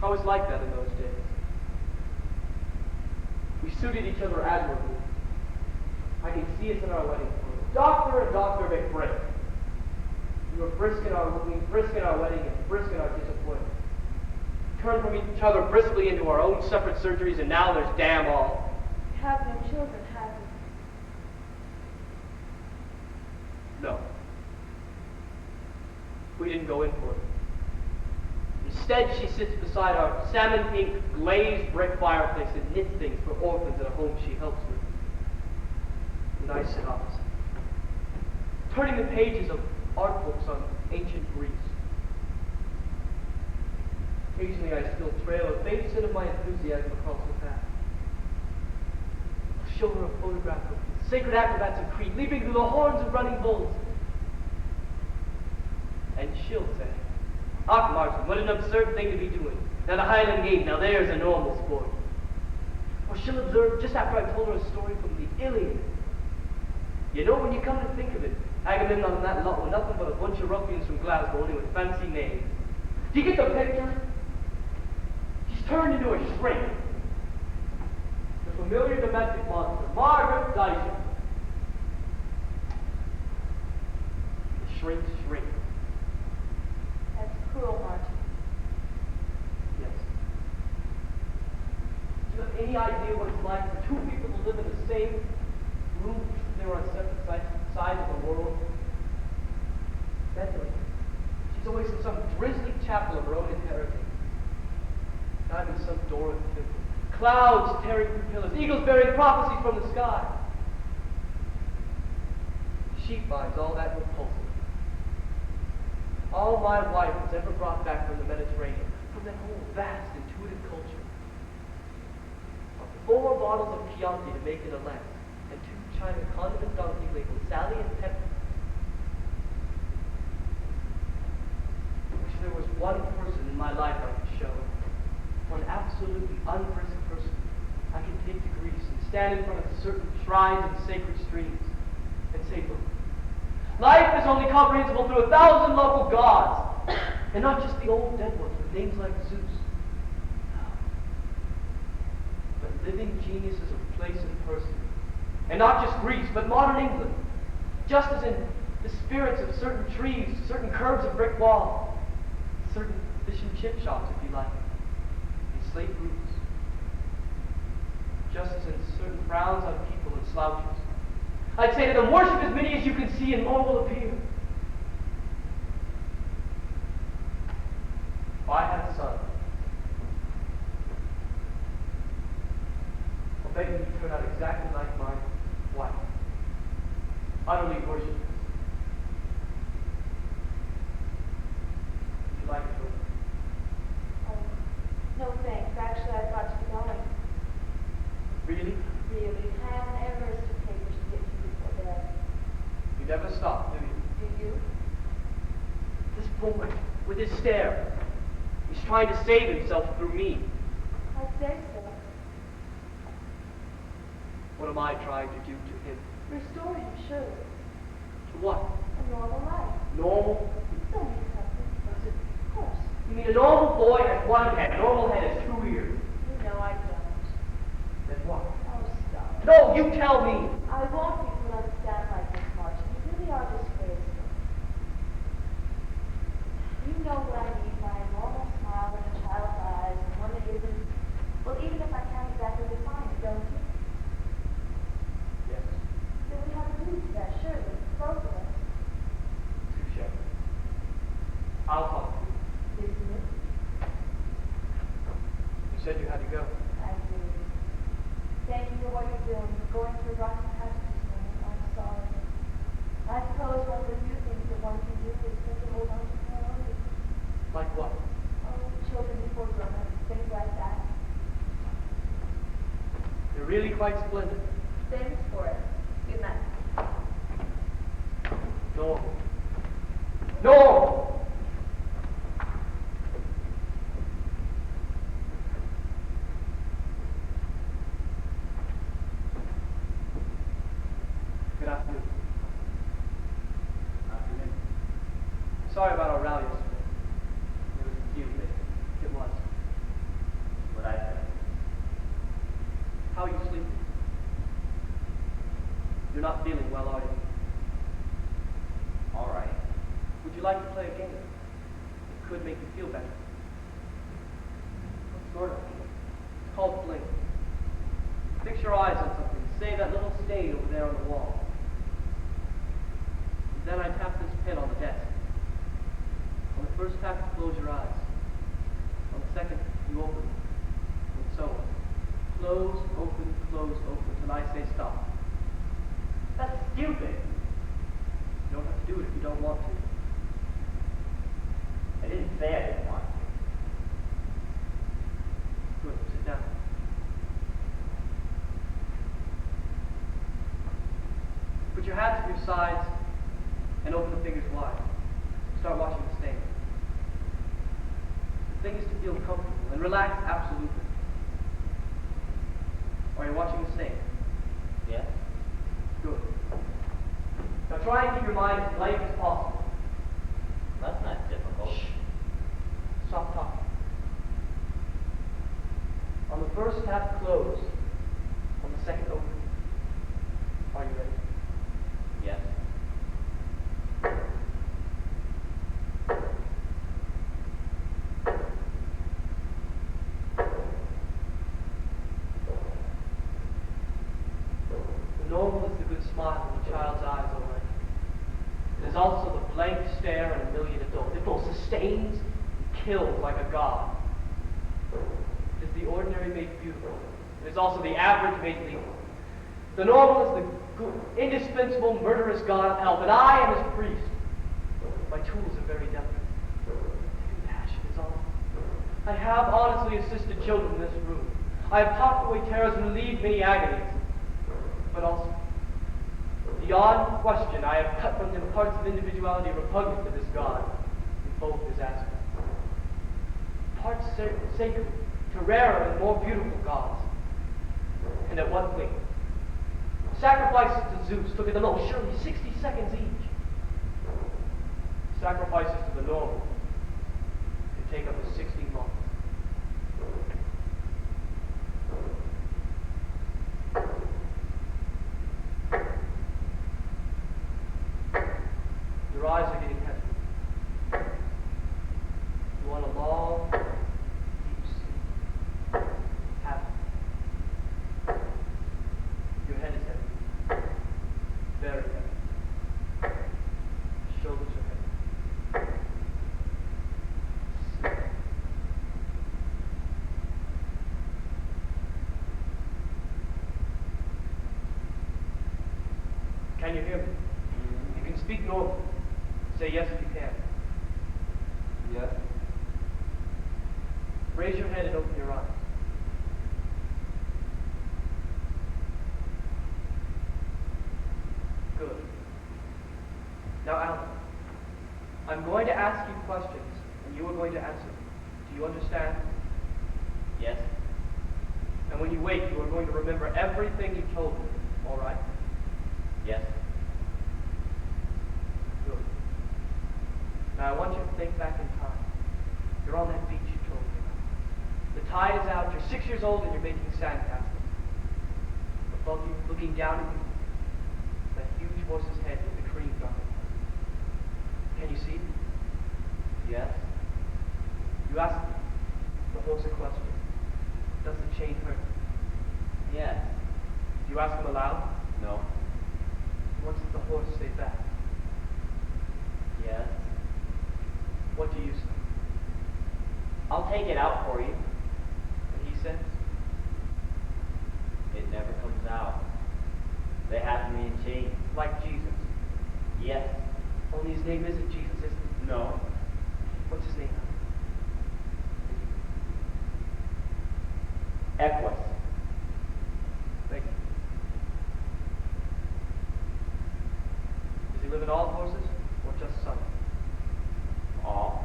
I was like that in those days. We suited each other admirably. I can see us in our wedding photo. Doctor and Dr. McBride. We were brisk in our wedding and brisk in our disappointment. Turned from each other briskly into our own separate surgeries, and now there's damn all. You have no children, have you? No. We didn't go in for it. Instead, she sits beside our salmon pink glazed brick fireplace and knits things for orphans at a home she helps with. And I sit opposite, turning the pages of art books on ancient Greece. Occasionally, I still trail a faint scent of my enthusiasm across the path. I'll show her a photograph of the sacred acrobats of Crete, leaping through the horns of running bulls. And she'll say, "Ach, Martin, what an absurd thing to be doing. Now the Highland Games, now there's a normal sport." Or she'll observe, just after I've told her a story from the Iliad, "You know, when you come to think of it, Agamemnon and that lot were nothing but a bunch of ruffians from Glasgow, only with fancy names. Do you get the picture? She's turned into a shrink. The familiar domestic monster, Margaret Dyson. The shrink's shrink. That's cruel, Martin. Yes. Do you have any idea what it's like for two people to live in the same room if they were on separate sides of the world? Mentally, she's always in some grisly chapel of her own inheriting. I'm in some door of timber. Clouds tearing through pillars, eagles bearing prophecies from the sky. She finds all that repulsive. All my wife has ever brought back from the Mediterranean, from that whole vast, intuitive culture, are 4 bottles of Chianti to make it a Lent, and 2 China condiment donkey labeled Sally and Pepper. I wish there was one person in my life I could show, one absolutely unbrisk person I could take to Greece and stand in front of certain shrines and sacred streams and say, "Look, life is only comprehensible through 1,000 local gods, and not just the old dead ones with names like Zeus, but living geniuses of place and person. And not just Greece, but modern England, just as in the spirits of certain trees, certain curves of brick wall, certain fish and chip shops, if you like, and slate roofs, just as in certain frowns on people and slouches, I'd say to them, worship as many as you can see and more will appear. If I had a son, I'll bet you he'd turn out exactly like my wife. Utterly worshipful. Would you like to go? Oh, no thanks. Actually, I've got to be going. Really? Really. I have an Everest to take to get to before bed. You never stop, do you? Do you? This boy, with his stare, he's trying to save himself through me. I'd say so. What am I trying to do to him? Restore him, surely. To what? A normal life. Normal? Don't be something. Does it? Of course. You mean a normal boy has one head, a normal head has two ears. You know I don't. Then what? Oh, stop. No, you tell me. I want people to understand like this, Martin. You really are disgraceful. You know what I mean by a normal smile in a child's eyes and one that isn't, well, even if I can't exactly define it, don't you? Yes. Then we have a duty to that, surely, both of us. Touche. I'll talk to you. Isn't it? You said you had to go. I do. Thank you for what you're doing. You're going through a rocky patch this morning. I'm sorry. I suppose one of the few things that one can do is simply hold on to priorities. Like what? Oh, children before grown-ups, things like that. You're really quite splendid. Thanks for it. Good night. No. No! Good afternoon. Afternoon. Sorry about our rally yesterday. It was a cute day. It was. What I said. How are you sleeping? You're not feeling well, are you? All right. Would you like to play a game? It could make you feel better. What sort of game? It's called Blink. Fix your eyes on something. Say that little stain over there on the wall. And then I tap this pin on the desk. On the first tap, you close your eyes. On the second, you open them. And so on. Close, open, till I say stop. That's stupid. You don't have to do it if you don't want to. I didn't say I didn't want to. Good, sit down. Put your hands to your sides and open the fingers wide. Start watching the stain. The thing is to feel comfortable and relax absolutely. Are you watching the stain? Yes? Good. Now try and keep your mind as blank as possible. That's not difficult. Shh. Stop talking. On the first tap, close. On the second, open. Are you ready? Yes. The normal is the good smile in a child's eyes, all right. It is also the blank stare in a million adults. It both sustains and kills like a god. It is the ordinary made beautiful. It is also the average made legal. The normal is the good, indispensable, murderous god of health, and I am his priest. My tools are very delicate. Compassion is all. I have honestly assisted children in this room. I have talked away terrors and relieved many agonies. But also, beyond question, I have cut from them parts of individuality repugnant to this God in both his aspects. Parts sacred to rarer and more beautiful gods. And at what length? Sacrifices to Zeus took at the most surely 60 seconds each. Sacrifices to the normal could take up to 60 months. Your eyes are getting heavy. You want a long, deep sleep. Have it. Your head is heavy. Speak normal. Say yes if you can. Yes. Raise your head and open your eyes. Good. Now, Alan, I'm going to ask you questions, and you are going to answer them. Do you understand? Yes. And when you wake, you are going to remember everything you told me, all right? Yes. Good. Now, I want you to think back in time. You're on that beach you told me about. The tide is out, you're 6 years old, and you're making sandcastles. Above you, looking down at you, that huge horse's head with the cream dropping. Can you see it? Yes. You ask the horse a question. Does the chain hurt? Yes. Do you ask him aloud? No. What does the horse say back? Yes. What do you say? I'll take it out for you. And he says? It never comes out. They have me in chains. Like Jesus. Yes. Only his name isn't Jesus, is it? No. What's his name? Equus. Thank you. Does he live in all horses, or just some? All.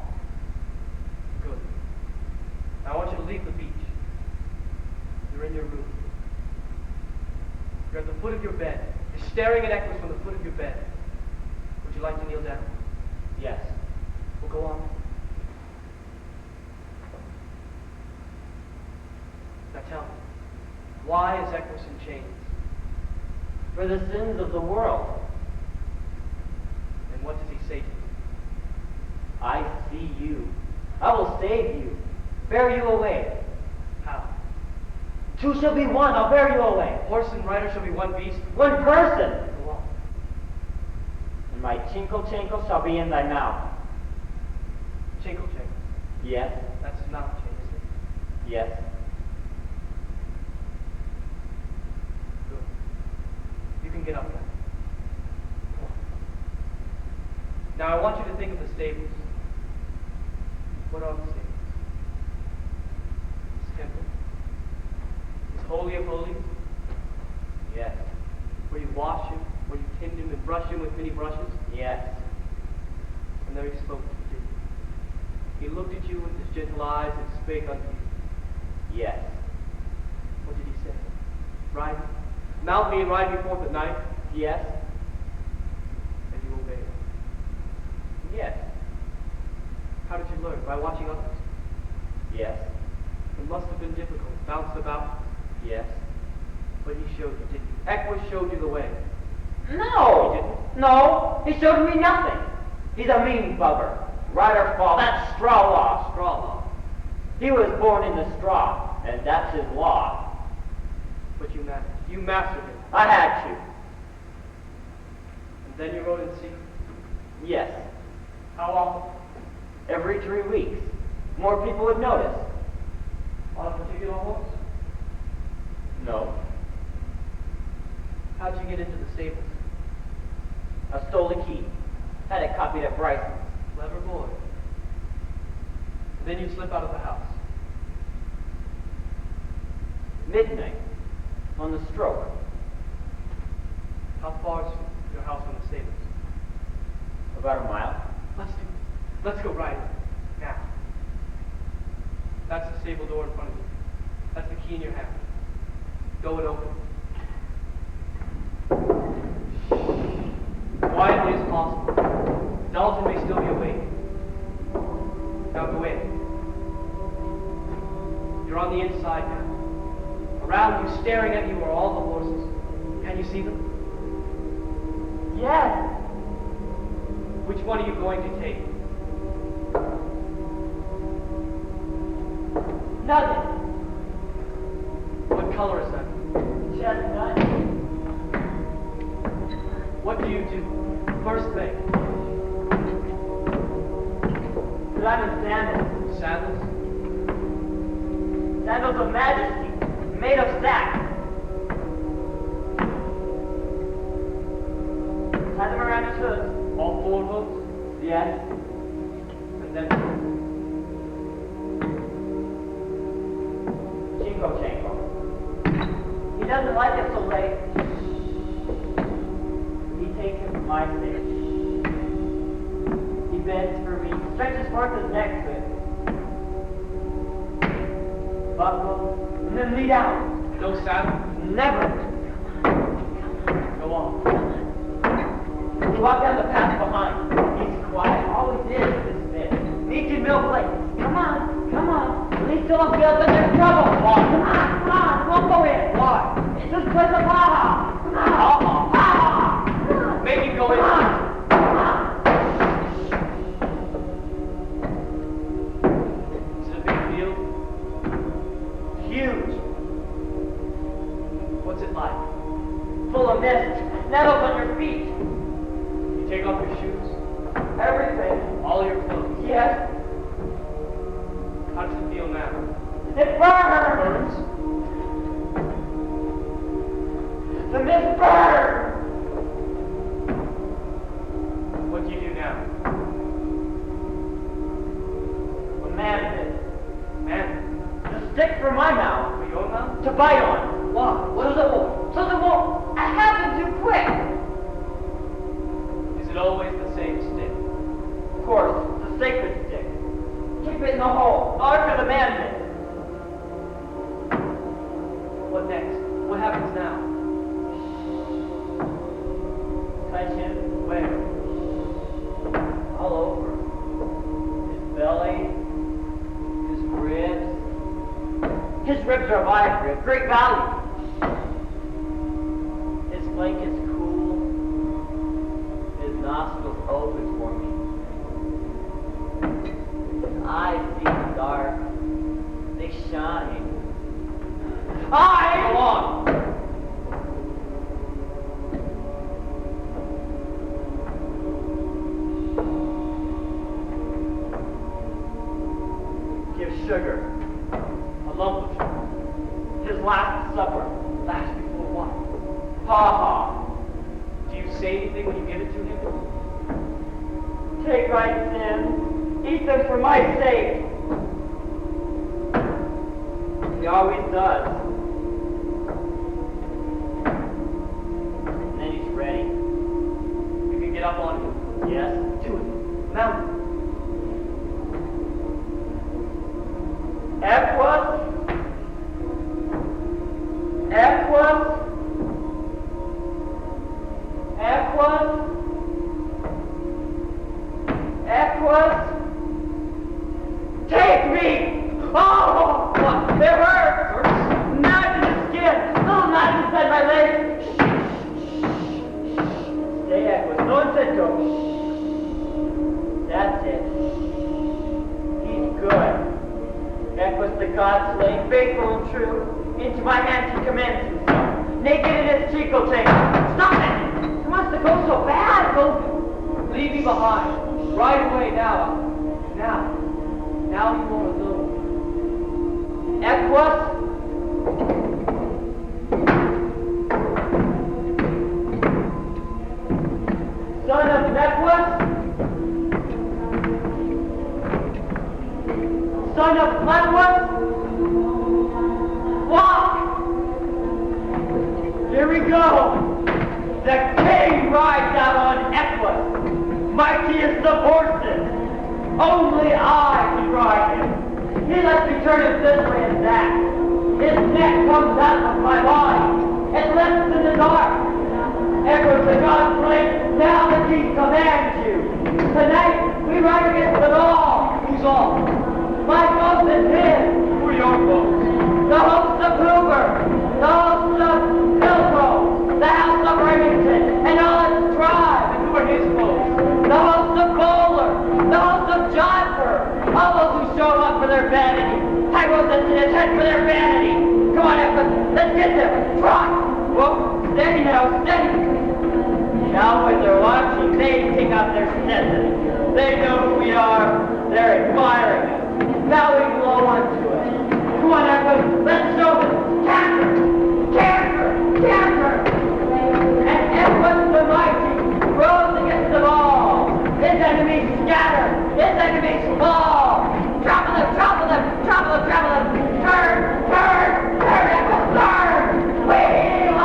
Good. Now I want you to leave the beach. You're in your room. You're at the foot of your bed. You're staring at Equus from the foot of your bed. Would you like to kneel down? Yes. Well, go on. Now tell me, why is Equus in chains? For the sins of the world. And what does he say to you? I see you. I will save you. Bear you away. How? Two shall be one. I'll bear you away. Horse and rider shall be one beast. One person. Go on. And my chinkle chinkle shall be in thy mouth. Chinkle chain. Yes. That's his mouth chain, isn't it? Yes. Good. You can get up now. Come on. Now I want you to think of the stables. What are the stables? His temple. His holy of holies. Yes. Where you wash him, where you tend him and brush him with many brushes. Yes. And there he spoke to you. He looked at you with his gentle eyes and spake unto you. Yes. What did he say? Ride me. Mount me and ride me forth at night. Yes. And you obeyed. Yes. How did you learn? By watching others? Yes. It must have been difficult. Bounced about. Yes. But he showed you, didn't he? Equus showed you the way. No. He didn't? No. He showed me nothing. He's a mean bugger. Right or fall. That's straw law. Straw law. He was born in the straw, and that's his law. But you managed. You mastered it. I had to. And then you rode in secret. Yes. How often? Every 3 weeks. More people would notice. On a particular horse? No. How'd you get into the stables? I stole the key. Had it copied at Bryson's. Clever boy. Then you'd slip out of the house. Midnight. On the stroke. How far is your house from the stables? About a mile. Let's go riding. Now. That's the stable door in front of you. That's the key in your hand. Go and open it. Quietly as possible. Dalton may still be awake. Now go in. You're on the inside now. Around you, staring at you, are all the horses. Can you see them? Yes. Which one are you going to take? Nothing. What color is that? Chestnut. What do you do? First thing. But I'm in sandals. Sandals? Sandals of majesty, made of sack. Tie them around his hooves. He takes him to my state. He bends for me, stretches forth his neck to it. Buckle, and then lead out. No saddle? Never. Go on. We walk down the path behind. He's quiet, always is this bit. Meet you milk like, come on. At least don't feel that there's trouble. Why? Come on, won't go in. Why? It's just place of ha-ha. Come on. Ha-ha. Make him go in. Is it a big deal? Huge. What's it like? Full of mist. Nettles on your feet. You take off your shoes? Everything. All your clothes? Yes. How does it feel now? It burns. Burns? The mist burns. What do you do now? A man did. Man, The stick for my mouth. for your mouth? To bite on. Why? So that won't happen too quick. Is it always the same stick? Of course, the sacred stick. Keep it in the hole. Ark of the man did. What next? What happens now? Touch him. Where? All over. His belly. His ribs. His ribs are of ivory, of great value. His flank is cool. His nostrils open for me. His eyes seem dark. They shine. Go on! Give sugar. A lump of sugar. His last supper. Last before what? Ha-ha. Do you say anything when you give it to him? Take my sins. Eat them for my sake. He always does. And then he's ready. You can get up on him. Yes. To it. Mount it. Equus. Take me! Oh! What? It hurts! Knives in the skin! Little knives inside my legs! Stay, Equus. No one said go. That's it. He's good. Equus the god slain, faithful and true. Into my hands he commends himself. Naked in his treacle chamber. Stop it! He wants to go so bad. Go. Leave me behind. Right away now. Now you won't alone. Equus. Son of Equus. Son of Equus. Walk. Here we go. The king rides out on Equus, mightiest of horses. Only I can ride him. He lets me turn him this way and that. His neck comes out of my body. It lifts in the dark. Echoes the god flame. Now the king commands you. Tonight we ride against it all. Who's all? My ghost is his. Who are your folks? The host of Hoover. The host of Pilgrim. The house of Remington. And all its tribe. And who are his folks? The host of Bowler, the host of Johnford, all those who show up for their vanity. I wrote this in his head for their vanity. Come on, Equus, let's get them. Trot! Whoa, steady now, steady. Now when they're watching, they take out their necessity. They know who we are. They're admiring us. Now we blow onto it. Come on, Equus, let's show them. Canter! Canter! Canter! And Equus the mighty rose against them all. His enemies scatter. His enemies fall. Trample them, trample them, trample them, trample them. Turn, turn, turn, Equus, turn. We will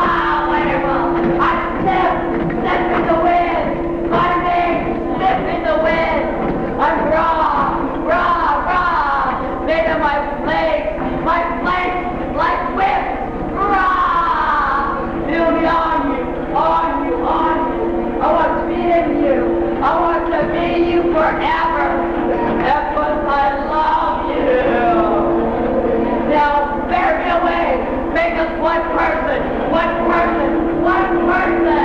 person? What person? What person?